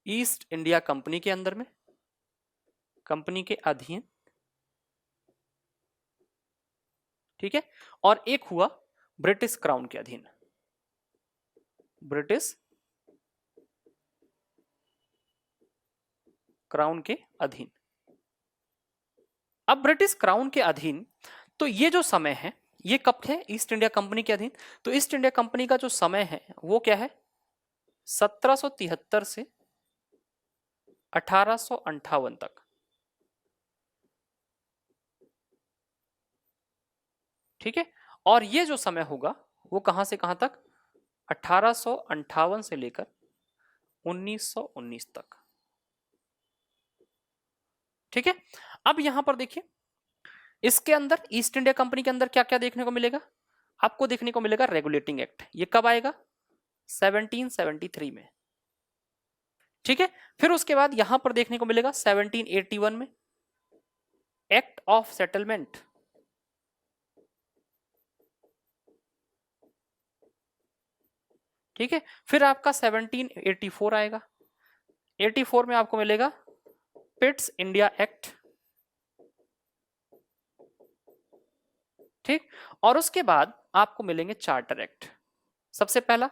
ईस्ट इंडिया कंपनी के अंदर में, कंपनी के अधीन। ठीक है, और एक हुआ ब्रिटिश क्राउन के अधीन, ब्रिटिश क्राउन के अधीन। अब ब्रिटिश क्राउन के अधीन, तो ये जो समय है ये कब है, ईस्ट इंडिया कंपनी के अधीन। तो ईस्ट इंडिया कंपनी का जो समय है वो क्या है, 1773 से 1858 तक। ठीक है, और ये जो समय होगा वो कहां से कहां तक, 1858 से लेकर 1919 तक। ठीक है, अब यहां पर देखिए इसके अंदर, ईस्ट इंडिया कंपनी के अंदर क्या क्या देखने को मिलेगा, आपको देखने को मिलेगा रेगुलेटिंग एक्ट। ये कब आएगा, 1773 में। ठीक है, फिर उसके बाद यहां पर देखने को मिलेगा 1781 में एक्ट ऑफ सेटलमेंट। ठीक है, फिर आपका 1784 आएगा, 84 में आपको मिलेगा पिट्स इंडिया एक्ट। ठीक, और उसके बाद आपको मिलेंगे चार्टर एक्ट। सबसे पहला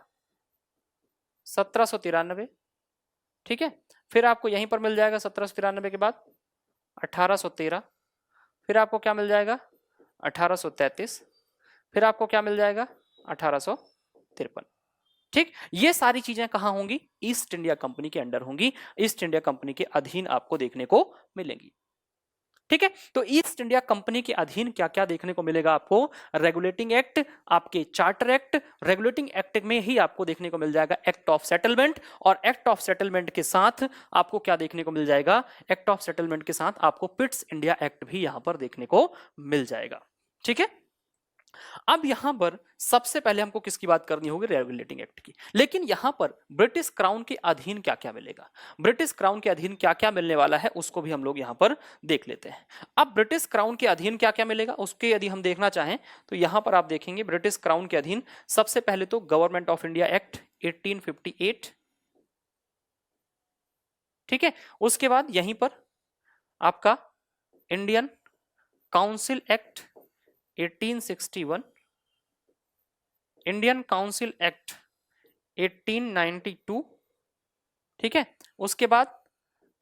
1793। ठीक है, फिर आपको यहीं पर मिल जाएगा 1793 के बाद 1813। फिर आपको क्या मिल जाएगा, 1833। फिर आपको क्या मिल जाएगा, 1853। ठीक, ये सारी चीजें कहां होंगी, ईस्ट इंडिया कंपनी के अंडर होंगी, ईस्ट इंडिया कंपनी के अधीन आपको देखने को मिलेंगी। ठीक है। तो ईस्ट इंडिया कंपनी के अधीन क्या क्या देखने को मिलेगा आपको? रेगुलेटिंग एक्ट, आपके चार्टर एक्ट, रेगुलेटिंग एक्ट में ही आपको देखने को मिल जाएगा एक्ट ऑफ सेटलमेंट, और एक्ट ऑफ सेटलमेंट के साथ आपको क्या देखने को मिल जाएगा? एक्ट ऑफ सेटलमेंट के साथ आपको पिट्स इंडिया एक्ट भी यहां पर देखने को मिल जाएगा। ठीक है। अब यहां पर सबसे पहले हमको किसकी बात करनी होगी? रेगुलेटिंग एक्ट की। लेकिन यहां पर ब्रिटिश क्राउन के अधीन क्या क्या मिलेगा? ब्रिटिश क्राउन के अधीन क्या क्या मिलने वाला है उसको भी हम लोग यहां पर देख लेते हैं। अब ब्रिटिश क्राउन के अधीन क्या क्या मिलेगा उसके यदि हम देखना चाहें तो यहां पर आप देखेंगे ब्रिटिश क्राउन के अधीन सबसे पहले तो गवर्नमेंट ऑफ इंडिया एक्ट 1858, ठीक है। उसके बाद यहीं पर आपका Indian council act 1861, Indian council act 1892, ठीक है। उसके बाद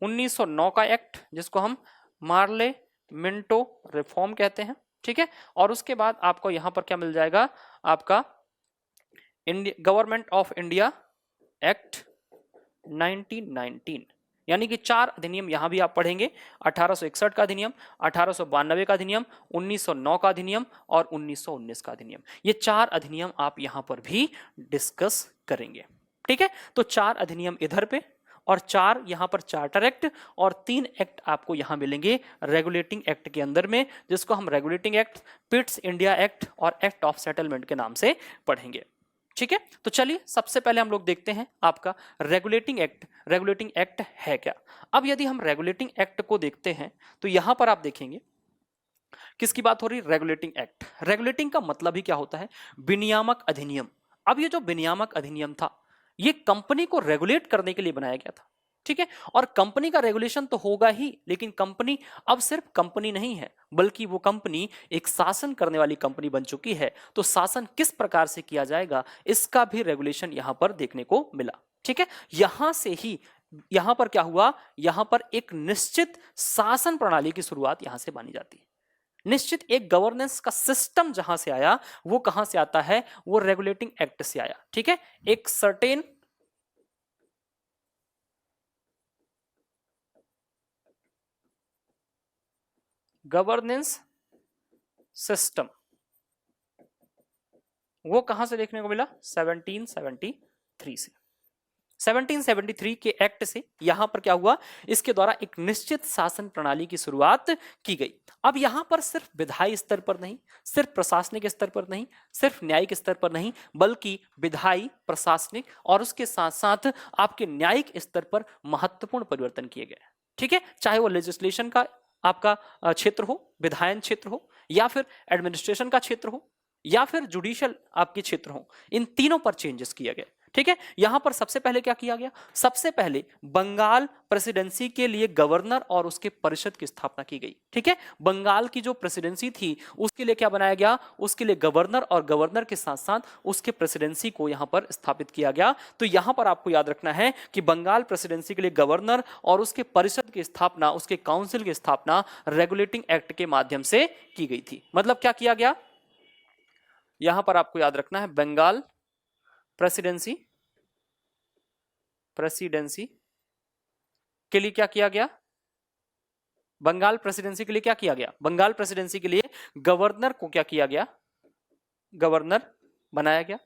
1909 का एक्ट जिसको हम मार्ले मिंटो रिफॉर्म कहते हैं, ठीक है। और उसके बाद आपको यहां पर क्या मिल जाएगा? आपका गवर्नमेंट ऑफ इंडिया एक्ट 1919, यानी कि 4 अधिनियम यहां भी आप पढ़ेंगे। 1861 का अधिनियम, 1892 का अधिनियम, 1909 का अधिनियम और 1919 का अधिनियम। ये 4 अधिनियम आप यहां पर भी डिस्कस करेंगे, ठीक है। तो 4 अधिनियम इधर पे और 4 यहां पर चार्टर एक्ट और 3 एक्ट आपको यहां मिलेंगे रेगुलेटिंग एक्ट के अंदर में, जिसको हम regulating act, Pitt's India act और एक्ट ऑफ सेटलमेंट के नाम से पढ़ेंगे, ठीक है। तो चलिए सबसे पहले हम लोग देखते हैं आपका रेगुलेटिंग एक्ट। रेगुलेटिंग एक्ट है क्या? अब यदि हम रेगुलेटिंग एक्ट को देखते हैं तो यहां पर आप देखेंगे किसकी बात हो रही? Regulating act. रेगुलेटिंग का मतलब ही क्या होता है? विनियामक अधिनियम। अब ये जो विनियामक अधिनियम था ये कंपनी को रेगुलेट करने के लिए बनाया गया था, ठीक है। और कंपनी का रेगुलेशन तो होगा ही, लेकिन कंपनी अब सिर्फ कंपनी नहीं है बल्कि वो कंपनी एक शासन करने वाली कंपनी बन चुकी है। तो शासन किस प्रकार से किया जाएगा इसका भी रेगुलेशन यहां पर देखने को मिला, ठीक है। यहां से ही यहां पर क्या हुआ? यहां पर एक निश्चित शासन प्रणाली की शुरुआत यहां से मानी जाती है। निश्चित एक गवर्नेंस का सिस्टम जहां से आया वो कहां से आता है? वो रेगुलेटिंग एक्ट से आया, ठीक है। एक सर्टेन गवर्नेंस सिस्टम वो कहां से देखने को मिला? 1773 से। 1773 के एक्ट से यहां पर क्या हुआ? इसके द्वारा एक निश्चित शासन प्रणाली की शुरुआत की गई। अब यहां पर सिर्फ विधायी स्तर पर नहीं, सिर्फ प्रशासनिक स्तर पर नहीं, सिर्फ न्यायिक स्तर पर नहीं, बल्कि विधायी, प्रशासनिक और उसके साथ साथ आपके न्यायिक स्तर पर महत्वपूर्ण परिवर्तन किए गए, ठीक है। चाहे वो लेजिस्लेशन का आपका क्षेत्र हो, विधायन क्षेत्र हो, या फिर एडमिनिस्ट्रेशन का क्षेत्र हो, या फिर जुडिशियल आपके क्षेत्र हो, इन तीनों पर चेंजेस किए गए, ठीक है। यहां पर सबसे पहले क्या किया गया? सबसे पहले बंगाल प्रेसिडेंसी के लिए गवर्नर और उसके परिषद की स्थापना की गई, ठीक है। बंगाल की जो प्रेसिडेंसी थी उसके लिए क्या बनाया गया? उसके लिए गवर्नर, और गवर्नर के साथ साथ उसके प्रेसिडेंसी को यहां पर स्थापित किया गया। तो यहां पर आपको याद रखना है कि बंगाल प्रेसिडेंसी के लिए गवर्नर और उसके परिषद की स्थापना, उसके काउंसिल की स्थापना रेगुलेटिंग एक्ट के माध्यम से की गई थी। मतलब क्या किया गया? यहां पर आपको याद रखना है बंगाल प्रेसिडेंसी के लिए क्या किया गया? बंगाल प्रेसिडेंसी के लिए क्या किया गया? बंगाल प्रेसिडेंसी के लिए गवर्नर को क्या किया गया? गवर्नर बनाया गया।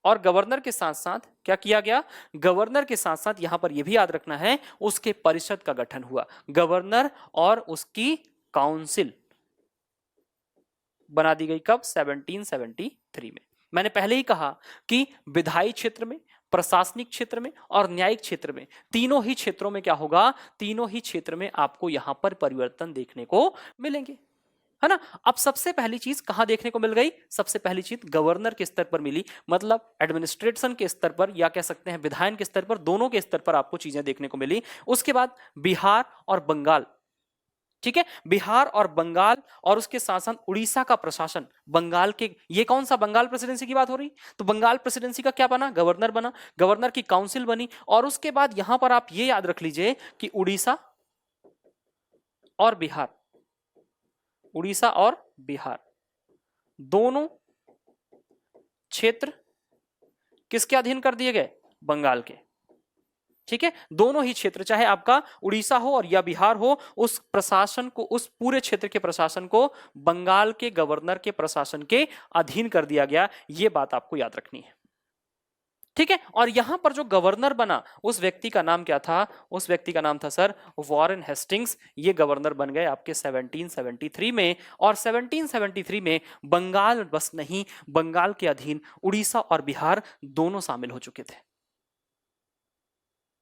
और गवर्नर के साथ साथ क्या किया गया? गवर्नर के साथ साथ यहां पर यह भी याद रखना है उसके परिषद का गठन हुआ। गवर्नर और उसकी काउंसिल बना दी गई कब? 1773 में। मैंने पहले ही कहा कि विधायी क्षेत्र में, प्रशासनिक क्षेत्र में और न्यायिक क्षेत्र में, तीनों ही क्षेत्रों में क्या होगा? तीनों ही क्षेत्र में आपको यहां पर परिवर्तन देखने को मिलेंगे, है ना। अब सबसे पहली चीज कहां देखने को मिल गई? सबसे पहली चीज गवर्नर के स्तर पर मिली, मतलब एडमिनिस्ट्रेशन के स्तर पर, या कह सकते हैं विधायन के स्तर पर, दोनों के स्तर पर आपको चीजें देखने को मिली। उसके बाद बिहार और बंगाल, ठीक है। बिहार और बंगाल और उसके साथ साथ उड़ीसा का प्रशासन बंगाल के, ये कौन सा? बंगाल प्रेसिडेंसी की बात हो रही। तो बंगाल प्रेसिडेंसी का क्या बना? गवर्नर बना, गवर्नर की काउंसिल बनी। और उसके बाद यहां पर आप ये याद रख लीजिए कि उड़ीसा और बिहार, उड़ीसा और बिहार दोनों क्षेत्र किसके अधीन कर दिए गए? बंगाल के। ठीक है, दोनों ही क्षेत्र, चाहे आपका उड़ीसा हो और या बिहार हो, उस प्रशासन को, उस पूरे क्षेत्र के प्रशासन को बंगाल के गवर्नर के प्रशासन के अधीन कर दिया गया। यह बात आपको याद रखनी है। ठीक है, और यहां पर जो गवर्नर बना उस व्यक्ति का नाम क्या था? उस व्यक्ति का नाम था सर वॉरेन हेस्टिंग्स। ये गवर्नर बन गए आपके 1773 में, और 1773 में बंगाल बस नहीं, बंगाल के अधीन उड़ीसा और बिहार दोनों शामिल हो चुके थे।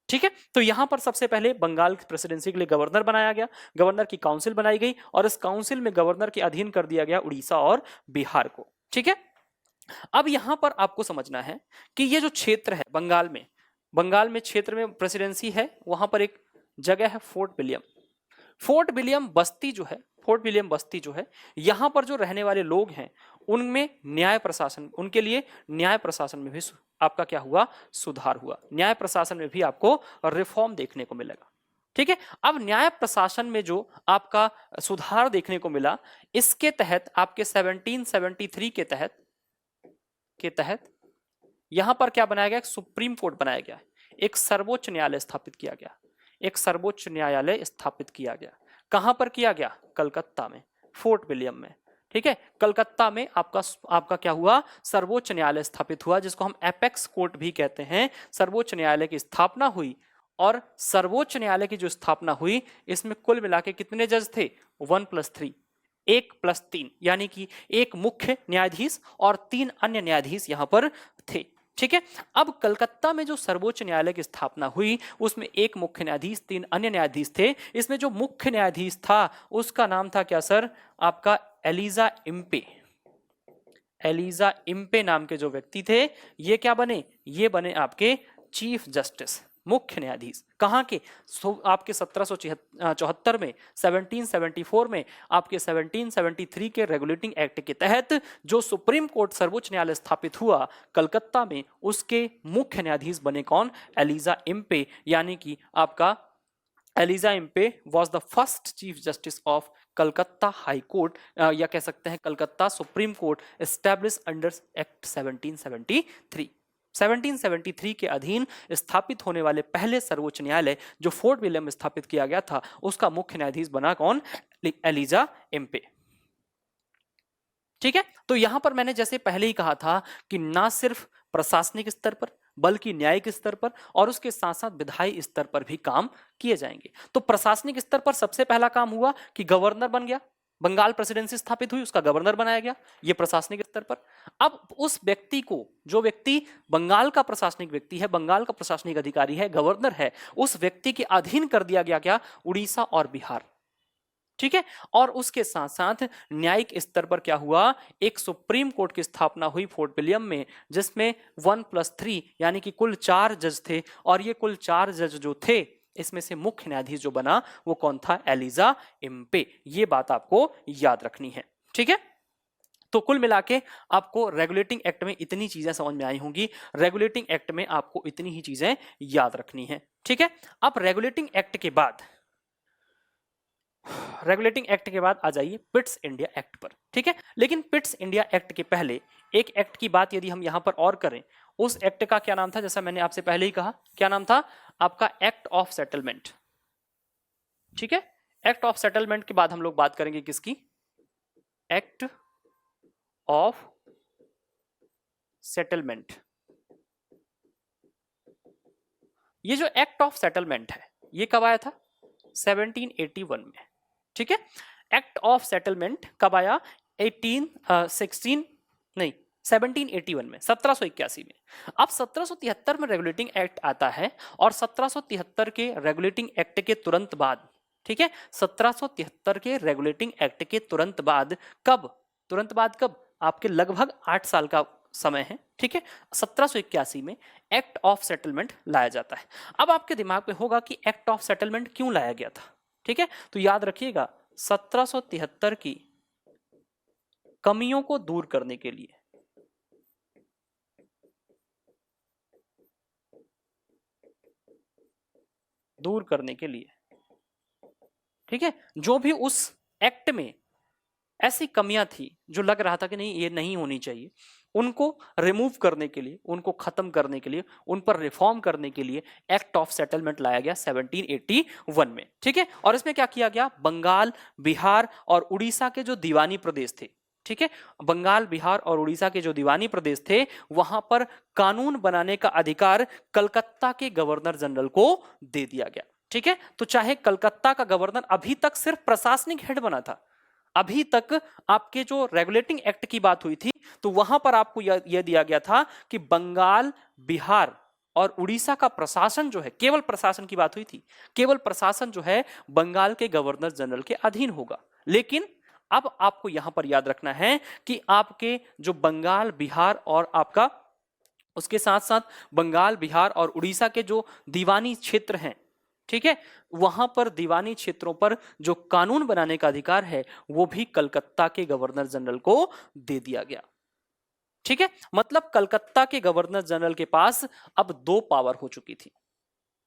ठीक है, तो यहां पर सबसे पहले बंगाल प्रेसिडेंसी के लिए गवर्नर बनाया गया, गवर्नर की काउंसिल बनाई गई, और इस काउंसिल में गवर्नर के अधीन कर दिया गया उड़ीसा और बिहार को। ठीक है, अब यहां पर आपको समझना है कि ये जो क्षेत्र है बंगाल में क्षेत्र में प्रेसिडेंसी है, वहां पर एक जगह है फोर्ट विलियम। फोर्ट विलियम बस्ती जो है, यहां पर जो रहने वाले लोग हैं उनमें न्याय प्रशासन, उनके लिए न्याय प्रशासन में भी आपका क्या हुआ? सुधार हुआ। न्याय प्रशासन में भी आपको रिफॉर्म देखने को मिलेगा। ठीक है, अब न्याय प्रशासन में जो आपका सुधार देखने को मिला, इसके तहत आपके 1773 के तहत यहां पर क्या बनाया गया? सुप्रीम कोर्ट बनाया गया, एक सर्वोच्च न्यायालय स्थापित किया गया। एक सर्वोच्च न्यायालय स्थापित किया गया। कहां पर किया गया? कलकत्ता में, फोर्ट विलियम में। ठीक है, कलकत्ता में आपका क्या हुआ? सर्वोच्च न्यायालय स्थापित हुआ, जिसको हम एपेक्स कोर्ट भी कहते हैं। सर्वोच्च न्यायालय की स्थापना हुई, और सर्वोच्च न्यायालय की जो स्थापना हुई, इसमें कुल मिला के कितने जज थे? 1+3, 1+3, यानी कि एक मुख्य न्यायाधीश और 3 अन्य न्यायाधीश यहां पर थे। ठीक है, अब कलकत्ता में जो सर्वोच्च न्यायालय की स्थापना हुई, उसमें एक मुख्य न्यायाधीश, 3 अन्य न्यायाधीश थे। इसमें जो मुख्य न्यायाधीश था उसका नाम था क्या सर? आपका एलिजा इम्पे। एलिजा इम्पे नाम के जो व्यक्ति थे, ये क्या बने? ये बने आपके चीफ जस्टिस, मुख्य न्यायाधीश। कहां के? आपके 1774 में, 1774 में, आपके 1773 के रेगुलेटिंग एक्ट के तहत जो सुप्रीम कोर्ट सर्वोच्च न्यायालय स्थापित हुआ कलकत्ता में, उसके मुख्य न्यायाधीश बने कौन? Elijah Impey. यानी कि आपका Elijah Impey was the first chief justice of Calcutta high court, या कह सकते हैं Calcutta supreme court, establish under act 1773। 1773 के अधीन स्थापित होने वाले पहले सर्वोच्च न्यायालय जो फोर्ट विलियम स्थापित किया गया था, उसका मुख्य न्यायाधीश बना कौन? Elijah Impey. ठीक है, तो यहां पर मैंने जैसे पहले ही कहा था कि ना सिर्फ प्रशासनिक स्तर पर, बल्कि न्यायिक स्तर पर और उसके साथ साथ विधायी स्तर पर भी काम किए जाएंगे। तो प्रशासनिक स्तर पर सबसे पहला काम हुआ कि गवर्नर बन गया, बंगाल प्रेसिडेंसी स्थापित हुई, उसका गवर्नर बनाया गया, ये प्रशासनिक स्तर पर। अब उस व्यक्ति को, जो व्यक्ति बंगाल का प्रशासनिक व्यक्ति है, बंगाल का प्रशासनिक अधिकारी है, गवर्नर है, उस व्यक्ति के अधीन कर दिया गया क्या? उड़ीसा और बिहार। ठीक है, और उसके साथ साथ न्यायिक स्तर पर क्या हुआ? एक सुप्रीम कोर्ट की स्थापना हुई फोर्ट विलियम में, जिसमें 1+3 यानी कि कुल 4 जज थे, और ये कुल 4 जज जो थे, इसमें से मुख्य न्यायाधीश जो बना वो कौन था? Elijah Impey. ये बात आपको याद रखनी है। ठीक है, तो कुल मिला के आपको रेगुलेटिंग एक्ट में इतनी चीजें समझ में आई होंगी। रेगुलेटिंग एक्ट में आपको इतनी ही चीजें याद रखनी है। ठीक है, अब रेगुलेटिंग एक्ट के बाद आ जाइए पिट्स इंडिया एक्ट पर। ठीक है, लेकिन पिट्स इंडिया एक्ट के पहले एक एक्ट की बात यदि हम यहां पर और करें, उस एक्ट का क्या नाम था? जैसा मैंने आपसे पहले ही कहा, क्या नाम था? आपका एक्ट ऑफ सेटलमेंट। ठीक है, एक्ट ऑफ सेटलमेंट के बाद हम लोग बात करेंगे किसकी? Act of settlement. ये जो एक्ट ऑफ सेटलमेंट है, ये कब आया था? 1781 में। ठीक है, एक्ट ऑफ सेटलमेंट कब आया? 1781 में, 1781 में। अब 1773 में रेगुलेटिंग एक्ट आता है, और 1773 के रेगुलेटिंग एक्ट के तुरंत बाद, ठीक है, 1773 के रेगुलेटिंग एक्ट के तुरंत बाद कब? आपके लगभग 8 साल का समय है। ठीक है, 1781 में एक्ट ऑफ सेटलमेंट लाया जाता है। अब आपके दिमाग में होगा कि एक्ट ऑफ सेटलमेंट क्यों लाया गया था? ठीक है, तो याद रखिएगा 1773 की कमियों को दूर करने के लिए, ठीक है, जो भी उस एक्ट में ऐसी कमियां थी जो लग रहा था कि नहीं ये नहीं होनी चाहिए, उनको रिमूव करने के लिए, उनको खत्म करने के लिए, उन पर रिफॉर्म करने के लिए एक्ट ऑफ सेटलमेंट लाया गया 1781 में। ठीक है, और इसमें क्या किया गया, बंगाल, बिहार और उड़ीसा के जो दीवानी प्रदेश थे, ठीक है, बंगाल, बिहार और उड़ीसा के जो दीवानी प्रदेश थे, वहां पर कानून बनाने का अधिकार कलकत्ता के गवर्नर जनरल को दे दिया गया। ठीक है, तो चाहे कलकत्ता का गवर्नर अभी तक सिर्फ प्रशासनिक हेड बना था, अभी तक आपके जो रेगुलेटिंग एक्ट की बात हुई थी तो वहां पर आपको यह दिया गया था कि बंगाल, बिहार और उड़ीसा का प्रशासन जो है, केवल प्रशासन की बात हुई थी, केवल प्रशासन जो है बंगाल के गवर्नर जनरल के अधीन होगा। लेकिन अब आपको यहां पर याद रखना है कि आपके जो बंगाल, बिहार और आपका उसके साथ साथ बंगाल, बिहार और उड़ीसा के जो दीवानी क्षेत्र हैं, ठीक है, वहां पर दीवानी क्षेत्रों पर जो कानून बनाने का अधिकार है वो भी कलकत्ता के गवर्नर जनरल को दे दिया गया। ठीक है, मतलब कलकत्ता के गवर्नर जनरल के पास अब दो पावर हो चुकी थी।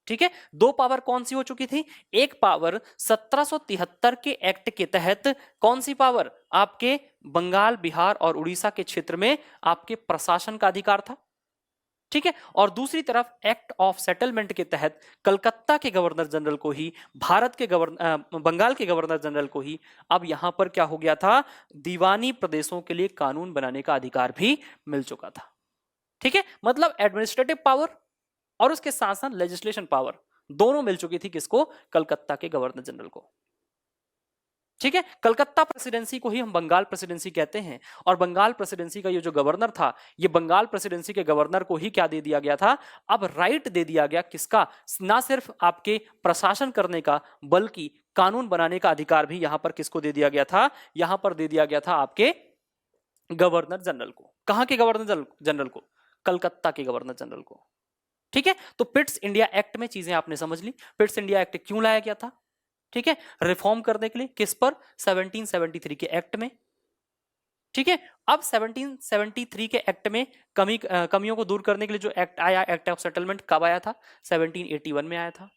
ठीक है, दो पावर कौन सी हो चुकी थी, एक पावर 1773 के एक्ट के तहत, कौन सी पावर, आपके बंगाल, बिहार और उड़ीसा के क्षेत्र में आपके प्रशासन का अधिकार था। ठीक है, और दूसरी तरफ एक्ट ऑफ सेटलमेंट के तहत कलकत्ता के गवर्नर जनरल को ही, भारत के बंगाल के गवर्नर जनरल को ही अब यहां पर क्या हो गया था, दीवानी प्रदेशों के लिए कानून बनाने का अधिकार भी मिल चुका था। ठीक है, मतलब एडमिनिस्ट्रेटिव पावर और उसके साथ साथ लेजिस्लेशन पावर दोनों मिल चुकी थी किसको, कलकत्ता के गवर्नर जनरल को। ठीक है, कलकत्ता प्रेसिडेंसी को ही हम बंगाल प्रेसिडेंसी कहते हैं, और बंगाल प्रेसिडेंसी का ये जो गवर्नर था, ये बंगाल प्रेसिडेंसी के गवर्नर को ही क्या दे दिया गया था, अब राइट दे दिया गया किसका, ना सिर्फ आपके प्रशासन करने का बल्कि कानून बनाने का अधिकार भी यहां पर किसको दे दिया गया था, यहां पर दे दिया गया था आपके गवर्नर जनरल को। कहां के गवर्नर जनरल को, कलकत्ता के गवर्नर जनरल को। ठीक है, तो पिट्स इंडिया एक्ट में चीजें आपने समझ ली, पिट्स इंडिया एक्ट क्यों लाया गया था, ठीक है, रिफॉर्म करने के लिए, किस पर, 1773 के एक्ट में। ठीक है, अब 1773 के एक्ट में कमियों को दूर करने के लिए जो एक्ट आया, एक्ट ऑफ सेटलमेंट, कब आया था, 1781 में आया था।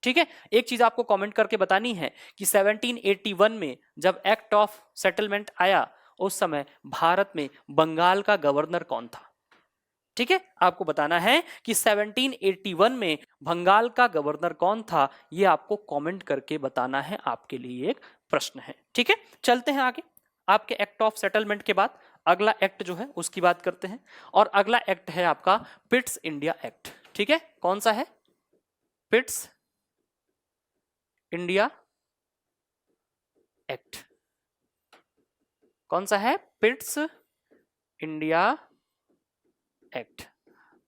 ठीक है, एक चीज आपको कमेंट करके बतानी है कि 1781 में जब एक्ट ऑफ सेटलमेंट आया उस समय भारत में बंगाल का गवर्नर कौन था। ठीक है, आपको बताना है कि 1781 में बंगाल का गवर्नर कौन था, यह आपको कमेंट करके बताना है, आपके लिए एक प्रश्न है। ठीक है, चलते हैं आगे। आपके एक्ट ऑफ सेटलमेंट के बाद अगला एक्ट जो है उसकी बात करते हैं, और अगला एक्ट है आपका पिट्स इंडिया एक्ट। ठीक है, कौन सा है, पिट्स इंडिया एक्ट, कौन सा है, पिट्स इंडिया एक्ट।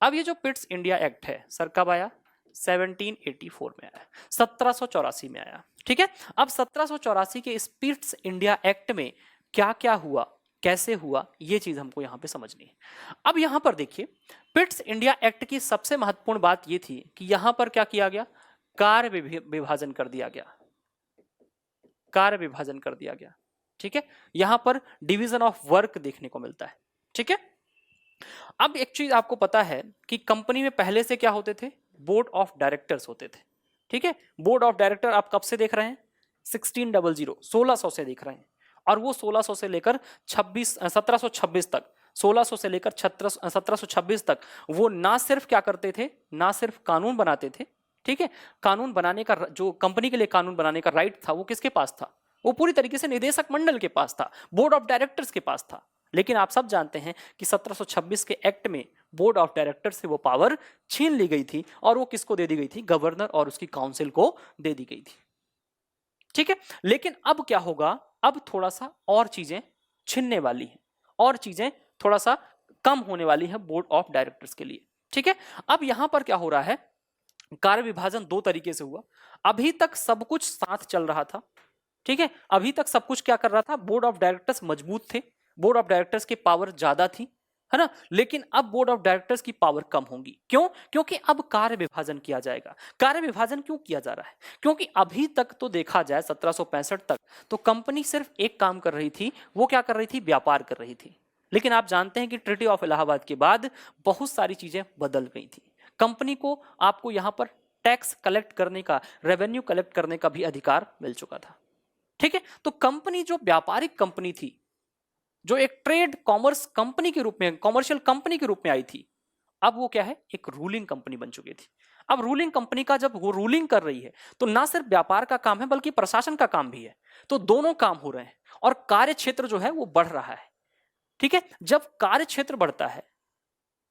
अब ये जो पिट्स इंडिया एक्ट है सर कब आया, 1784 में आया, 1784 में आया। ठीक है, अब 1784 के इस पिट्स इंडिया एक्ट में क्या क्या हुआ, कैसे हुआ, ये चीज हमको यहां पे समझनी है। अब यहां पर देखिए, पिट्स इंडिया एक्ट की सबसे महत्वपूर्ण बात ये थी कि यहां पर क्या किया गया, कार्य विभाजन कर दिया गया, कार्य विभाजन कर दिया गया। ठीक है, यहां पर डिवीजन ऑफ वर्क देखने को मिलता है। ठीक है, अब एक चीज आपको पता है कि कंपनी में पहले से क्या होते थे, बोर्ड ऑफ डायरेक्टर्स होते थे। ठीक है, बोर्ड ऑफ डायरेक्टर आप कब से देख रहे हैं, 1600 से देख रहे हैं, और वो 1600 से लेकर 1726 तक, 1600 से लेकर 1726 तक वो ना सिर्फ क्या करते थे, ना सिर्फ कानून बनाते थे। ठीक है, कानून बनाने का जो कंपनी के लिए कानून बनाने का राइट था वो किसके पास था, वो पूरी तरीके से निदेशक मंडल के पास था, बोर्ड ऑफ डायरेक्टर्स के पास था। लेकिन आप सब जानते हैं कि 1726 के एक्ट में बोर्ड ऑफ डायरेक्टर से वो पावर छीन ली गई थी, और वो किसको दे दी गई थी, गवर्नर और उसकी काउंसिल को दे दी गई थी। ठीक है, लेकिन अब क्या होगा, अब थोड़ा सा और चीजें छिनने वाली हैं, और चीजें थोड़ा सा कम होने वाली है बोर्ड ऑफ डायरेक्टर्स के लिए। ठीक है, अब यहां पर क्या हो रहा है, कार्य विभाजन दो तरीके से हुआ। अभी तक सब कुछ साथ चल रहा था। ठीक है, अभी तक सब कुछ क्या कर रहा था, बोर्ड ऑफ डायरेक्टर्स मजबूत थे, बोर्ड ऑफ डायरेक्टर्स की पावर ज्यादा थी, है ना, लेकिन अब बोर्ड ऑफ डायरेक्टर्स की पावर कम होगी। क्यों, क्योंकि अब कार्य विभाजन किया जाएगा। कार्य विभाजन क्यों किया जा रहा है, क्योंकि अभी तक तो देखा जाए 1765 तक तो कंपनी सिर्फ एक काम कर रही थी, वो क्या कर रही थी, व्यापार कर रही थी। लेकिन आप जानते हैं कि ट्रीटी ऑफ इलाहाबाद के बाद बहुत सारी चीजें बदल गई थी। कंपनी को, आपको यहां पर टैक्स कलेक्ट करने का, रेवेन्यू कलेक्ट करने का भी अधिकार मिल चुका था। ठीक है, तो कंपनी जो व्यापारिक कंपनी थी, जो एक ट्रेड कॉमर्स कंपनी के रूप में, कॉमर्शियल कंपनी के रूप में आई थी, अब वो क्या है, एक रूलिंग कंपनी बन चुकी थी। अब रूलिंग कंपनी का जब वो रूलिंग कर रही है तो ना सिर्फ व्यापार का काम है बल्कि प्रशासन का काम भी है। तो दोनों काम हो रहे हैं और कार्य क्षेत्र जो है वो बढ़ रहा है। ठीक है, जब कार्य क्षेत्र बढ़ता है,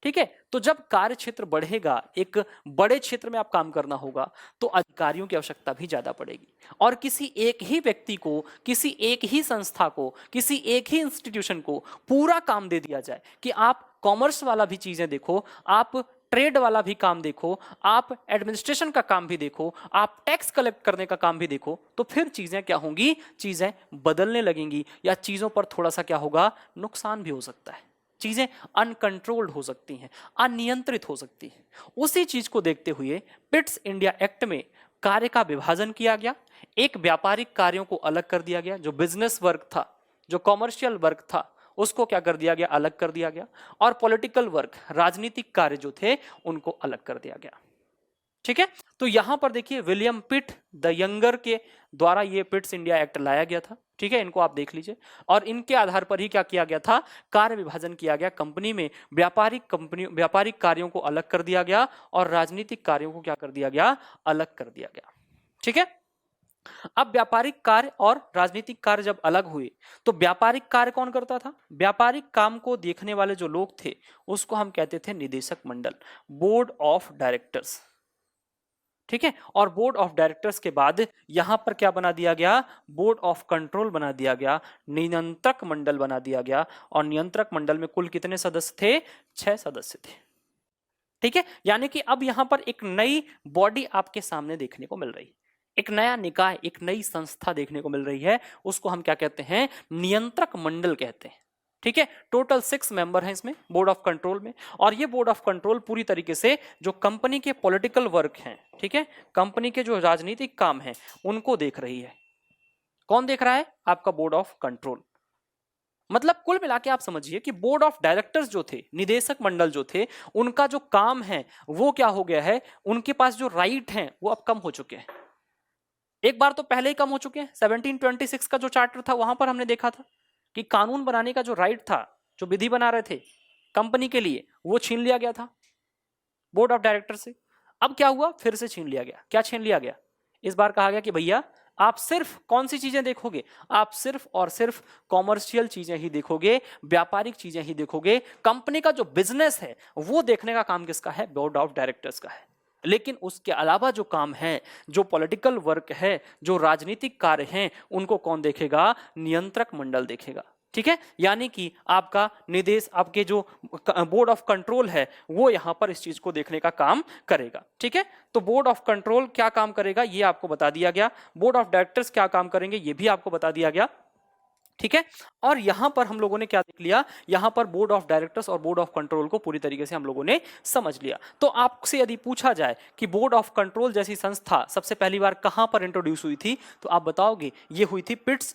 ठीक है, तो जब कार्य क्षेत्र बढ़ेगा, एक बड़े क्षेत्र में आप काम करना होगा, तो अधिकारियों की आवश्यकता भी ज्यादा पड़ेगी। और किसी एक ही व्यक्ति को, किसी एक ही संस्था को, किसी एक ही इंस्टीट्यूशन को पूरा काम दे दिया जाए कि आप कॉमर्स वाला भी चीजें देखो, आप ट्रेड वाला भी काम देखो, आप एडमिनिस्ट्रेशन का काम भी देखो, आप टैक्स कलेक्ट करने का काम भी देखो, तो फिर चीजें क्या होंगी, चीजें बदलने लगेंगी या चीजों पर थोड़ा सा क्या होगा, नुकसान भी हो सकता है। चीजें अनकंट्रोल्ड हो सकती हैं, अनियंत्रित हो सकती हैं। उसी चीज को देखते हुए पिट्स इंडिया एक्ट में कार्य का विभाजन किया गया। एक व्यापारिक कार्यों को अलग कर दिया गया, जो बिजनेस वर्क था, जो कॉमर्शियल वर्क था, उसको क्या कर दिया गया, अलग कर दिया गया। और पॉलिटिकल वर्क, राजनीतिक कार्य जो थे, उनको अलग कर दिया गया। ठीक है, तो यहां पर देखिए विलियम पिट द यंगर के द्वारा ये पिट्स इंडिया एक्ट लाया गया था। ठीक है, इनको आप देख लीजिए। और इनके आधार पर ही क्या किया गया था, कार्य विभाजन किया गया। कंपनी में व्यापारिक कार्यों को अलग कर दिया गया और राजनीतिक कार्यों को क्या कर दिया गया, अलग कर दिया गया। ठीक है, अब व्यापारिक कार्य और राजनीतिक कार्य जब अलग हुए तो व्यापारिक कार्य कौन करता था, व्यापारिक काम को देखने वाले जो लोग थे उसको हम कहते थे निदेशक मंडल, बोर्ड ऑफ डायरेक्टर्स। ठीक है, और बोर्ड ऑफ डायरेक्टर्स के बाद यहां पर क्या बना दिया गया, बोर्ड ऑफ कंट्रोल बना दिया गया, नियंत्रक मंडल बना दिया गया। और नियंत्रक मंडल में कुल कितने सदस्य थे, 6 सदस्य थे। ठीक है, यानी कि अब यहां पर एक नई बॉडी आपके सामने देखने को मिल रही है, एक नया निकाय, एक नई संस्था देखने को मिल रही है। उसको हम क्या कहते हैं, नियंत्रक मंडल कहते हैं। ठीक है, टोटल 6 मेंबर हैं इसमें बोर्ड ऑफ कंट्रोल में। और ये बोर्ड ऑफ कंट्रोल पूरी तरीके से जो कंपनी के पॉलिटिकल वर्क हैं, ठीक है, कंपनी के जो राजनीतिक काम हैं, उनको देख रही है। कौन देख रहा है, आपका बोर्ड ऑफ कंट्रोल। मतलब कुल मिला के आप समझिए कि बोर्ड ऑफ डायरेक्टर्स जो थे, निदेशक मंडल जो थे, उनका जो काम है वो क्या हो गया है, उनके पास जो राइट हैं वो अब कम हो चुके हैं। एक बार तो पहले ही कम हो चुके हैं। 1726 का जो चार्टर था वहां पर हमने देखा था कि कानून बनाने का जो राइट था, जो विधि बना रहे थे कंपनी के लिए, वो छीन लिया गया था बोर्ड ऑफ डायरेक्टर से। अब क्या हुआ, फिर से छीन लिया गया। क्या छीन लिया गया, इस बार कहा गया कि भैया आप सिर्फ कौन सी चीजें देखोगे, आप सिर्फ और सिर्फ कॉमर्शियल चीजें ही देखोगे, व्यापारिक चीजें ही देखोगे। कंपनी का जो बिजनेस है वो देखने का काम किसका है, बोर्ड ऑफ डायरेक्टर्स का है। लेकिन उसके अलावा जो काम है, जो पॉलिटिकल वर्क है, जो राजनीतिक कार्य हैं, उनको कौन देखेगा, नियंत्रक मंडल देखेगा। ठीक है, यानी कि आपका निदेश, आपके जो बोर्ड ऑफ कंट्रोल है वो यहां पर इस चीज को देखने का काम करेगा। ठीक है, तो बोर्ड ऑफ कंट्रोल क्या काम करेगा ये आपको बता दिया गया, बोर्ड ऑफ डायरेक्टर्स क्या काम करेंगे ये भी आपको बता दिया गया। ठीक है, और यहां पर हम लोगों ने क्या देख लिया, यहां पर बोर्ड ऑफ डायरेक्टर्स और बोर्ड ऑफ कंट्रोल को पूरी तरीके से हम लोगों ने समझ लिया। तो आपसे यदि पूछा जाए कि बोर्ड ऑफ कंट्रोल जैसी संस्था सबसे पहली बार कहां पर इंट्रोड्यूस हुई थी, तो आप बताओगे ये हुई थी पिट्स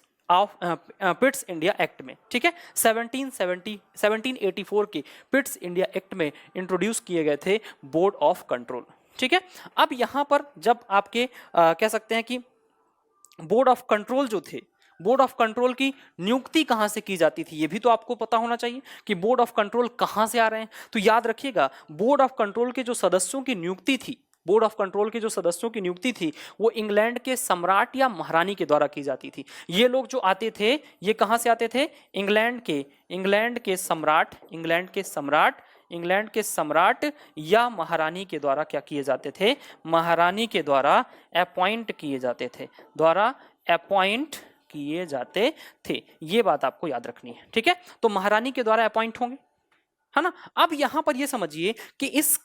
इंडिया एक्ट में। ठीक है, 1784 के पिट्स इंडिया एक्ट में इंट्रोड्यूस किए गए थे बोर्ड ऑफ कंट्रोल। ठीक है, अब यहां पर जब आपके कह सकते हैं कि बोर्ड ऑफ कंट्रोल जो थे, बोर्ड ऑफ कंट्रोल की नियुक्ति कहां से की जाती थी, ये भी तो आपको पता होना चाहिए कि बोर्ड ऑफ कंट्रोल कहां से आ रहे हैं। तो याद रखिएगा, बोर्ड ऑफ कंट्रोल के जो सदस्यों की नियुक्ति थी, बोर्ड ऑफ कंट्रोल के जो सदस्यों की नियुक्ति थी वो इंग्लैंड के सम्राट या महारानी के द्वारा की जाती थी। ये लोग जो आते थे ये कहां से आते थे, इंग्लैंड के सम्राट या महारानी के द्वारा क्या किए जाते थे, महारानी के द्वारा अपॉइंट किए जाते थे, ये बात आपको याद रखनी है। ठीक है, तो महारानी के द्वारा अपॉइंट होंगे, है ना। अब यहां पर ये समझिए कि इस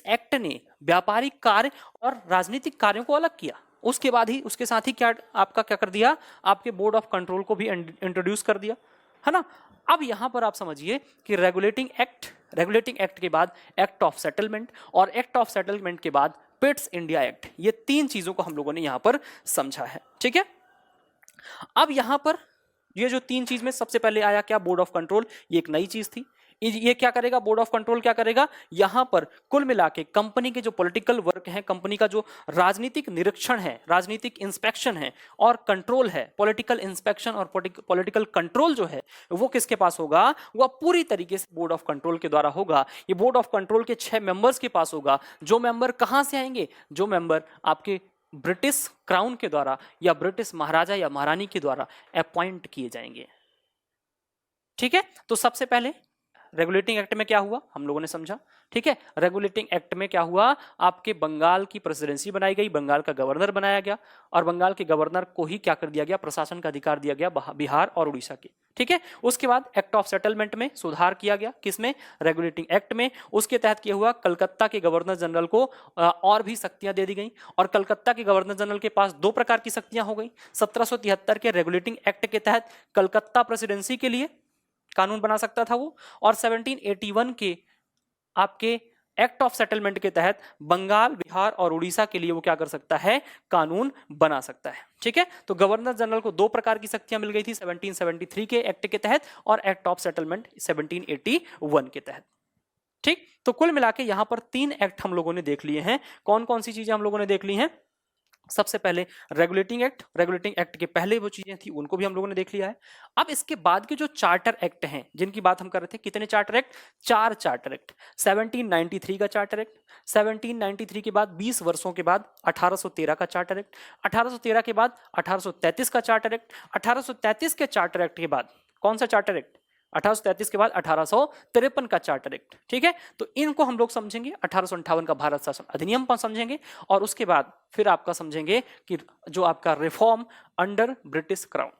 एक्ट ने व्यापारिक कार्य और राजनीतिक कार्यों को अलग किया। उसके बाद ही, उसके साथ ही क्या कर दिया, आपके बोर्ड ऑफ कंट्रोल को भी इंट्रोड्यूस कर दिया, है ना। अब यहां पर आप समझिए कि रेगुलेटिंग एक्ट के बाद एक्ट ऑफ सेटलमेंट, और एक्ट ऑफ सेटलमेंट के बाद पिट्स इंडिया एक्ट, ये 3 चीजों को हम लोगों ने यहां पर समझा है। ठीक है, अब यहां पर ये जो 3 चीज में सबसे पहले आया क्या, बोर्ड ऑफ कंट्रोल, ये एक नई चीज थी। ये क्या करेगा, बोर्ड ऑफ कंट्रोल क्या करेगा, यहां पर कुल मिला के कंपनी के जो पॉलिटिकल वर्क है, कंपनी का जो राजनीतिक निरीक्षण है, राजनीतिक इंस्पेक्शन है और कंट्रोल है, पॉलिटिकल इंस्पेक्शन और पॉलिटिकल कंट्रोल जो है वो किसके पास होगा, वह पूरी तरीके से बोर्ड ऑफ कंट्रोल के द्वारा होगा। ये बोर्ड ऑफ कंट्रोल के 6 मेंबर्स के पास होगा। जो मेंबर कहां से आएंगे, जो मेंबर आपके ब्रिटिश क्राउन के द्वारा या ब्रिटिश महाराजा या महारानी के द्वारा अपॉइंट किए जाएंगे। ठीक है, तो सबसे पहले रेगुलेटिंग एक्ट में क्या हुआ हम लोगों ने समझा। ठीक है, रेगुलेटिंग एक्ट में क्या हुआ, आपके बंगाल की प्रेसिडेंसी बनाई गई, बंगाल का गवर्नर बनाया गया और बंगाल के गवर्नर को ही क्या कर दिया गया, प्रशासन का अधिकार दिया गया बिहार और उड़ीसा के। ठीक है, उसके बाद एक्ट ऑफ सेटलमेंट में सुधार किया गया, किसमें, रेगुलेटिंग एक्ट में। उसके तहत क्या हुआ, कलकत्ता के गवर्नर जनरल को और भी शक्तियां दे दी गई और कलकत्ता के गवर्नर जनरल के पास 2 प्रकार की शक्तियां हो गई। 1773 के रेगुलेटिंग एक्ट के तहत कलकत्ता प्रेसिडेंसी के लिए कानून बना सकता था वो, और 1781 के आपके एक्ट ऑफ सेटलमेंट के तहत बंगाल, बिहार और उड़ीसा के लिए वो क्या कर सकता है, कानून बना सकता है। ठीक है, तो गवर्नर जनरल को 2 प्रकार की शक्तियां मिल गई थी 1773 के एक्ट के तहत और एक्ट ऑफ सेटलमेंट 1781 के तहत। ठीक, तो कुल मिला के यहां पर 3 एक्ट हम लोगों ने देख लिए हैं। कौन कौन सी चीजें हम लोगों ने देख ली हैं, सबसे पहले रेगुलेटिंग एक्ट, रेगुलेटिंग एक्ट के पहले वो चीजें थी उनको भी हम लोगों ने देख लिया है। अब इसके बाद के जो चार्टर एक्ट हैं जिनकी बात हम कर रहे थे, कितने चार्टर एक्ट, 4 चार्टर एक्ट। 1793 का चार्टर एक्ट, 1793 के बाद 20 वर्षों के बाद 1813 का चार्टर एक्ट, 1813 के बाद 1833 का चार्टर एक्ट, 1833 के चार्टर एक्ट के बाद कौन सा चार्टर एक्ट, 1833 के बाद 1853 का चार्टर एक्ट। ठीक है, तो इनको हम लोग समझेंगे, 1858 का भारत शासन अधिनियम पर समझेंगे और उसके बाद फिर आपका समझेंगे कि जो आपका रिफॉर्म अंडर ब्रिटिश क्राउन।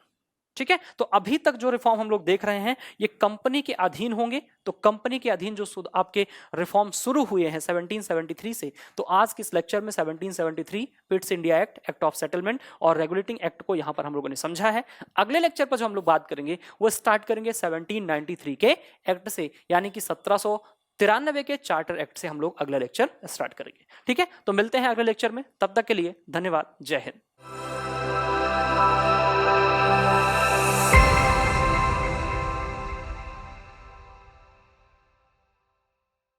ठीक है, तो अभी तक जो रिफॉर्म हम लोग देख रहे हैं ये कंपनी के अधीन होंगे। तो कंपनी के अधीन जो आपके रिफॉर्म शुरू हुए हैं 1773 से, तो आज के इस लेक्चर में 1773 Pitt's India act, act of settlement और रेगुलेटिंग एक्ट को यहां पर हम लोगों ने समझा है। अगले लेक्चर पर जो हम लोग बात करेंगे वो स्टार्ट करेंगे 1793 के एक्ट से, यानी कि 1793 के चार्टर एक्ट से हम लोग अगला लेक्चर स्टार्ट करेंगे। ठीक है, तो मिलते हैं अगले लेक्चर में, तब तक के लिए धन्यवाद, जय हिंद।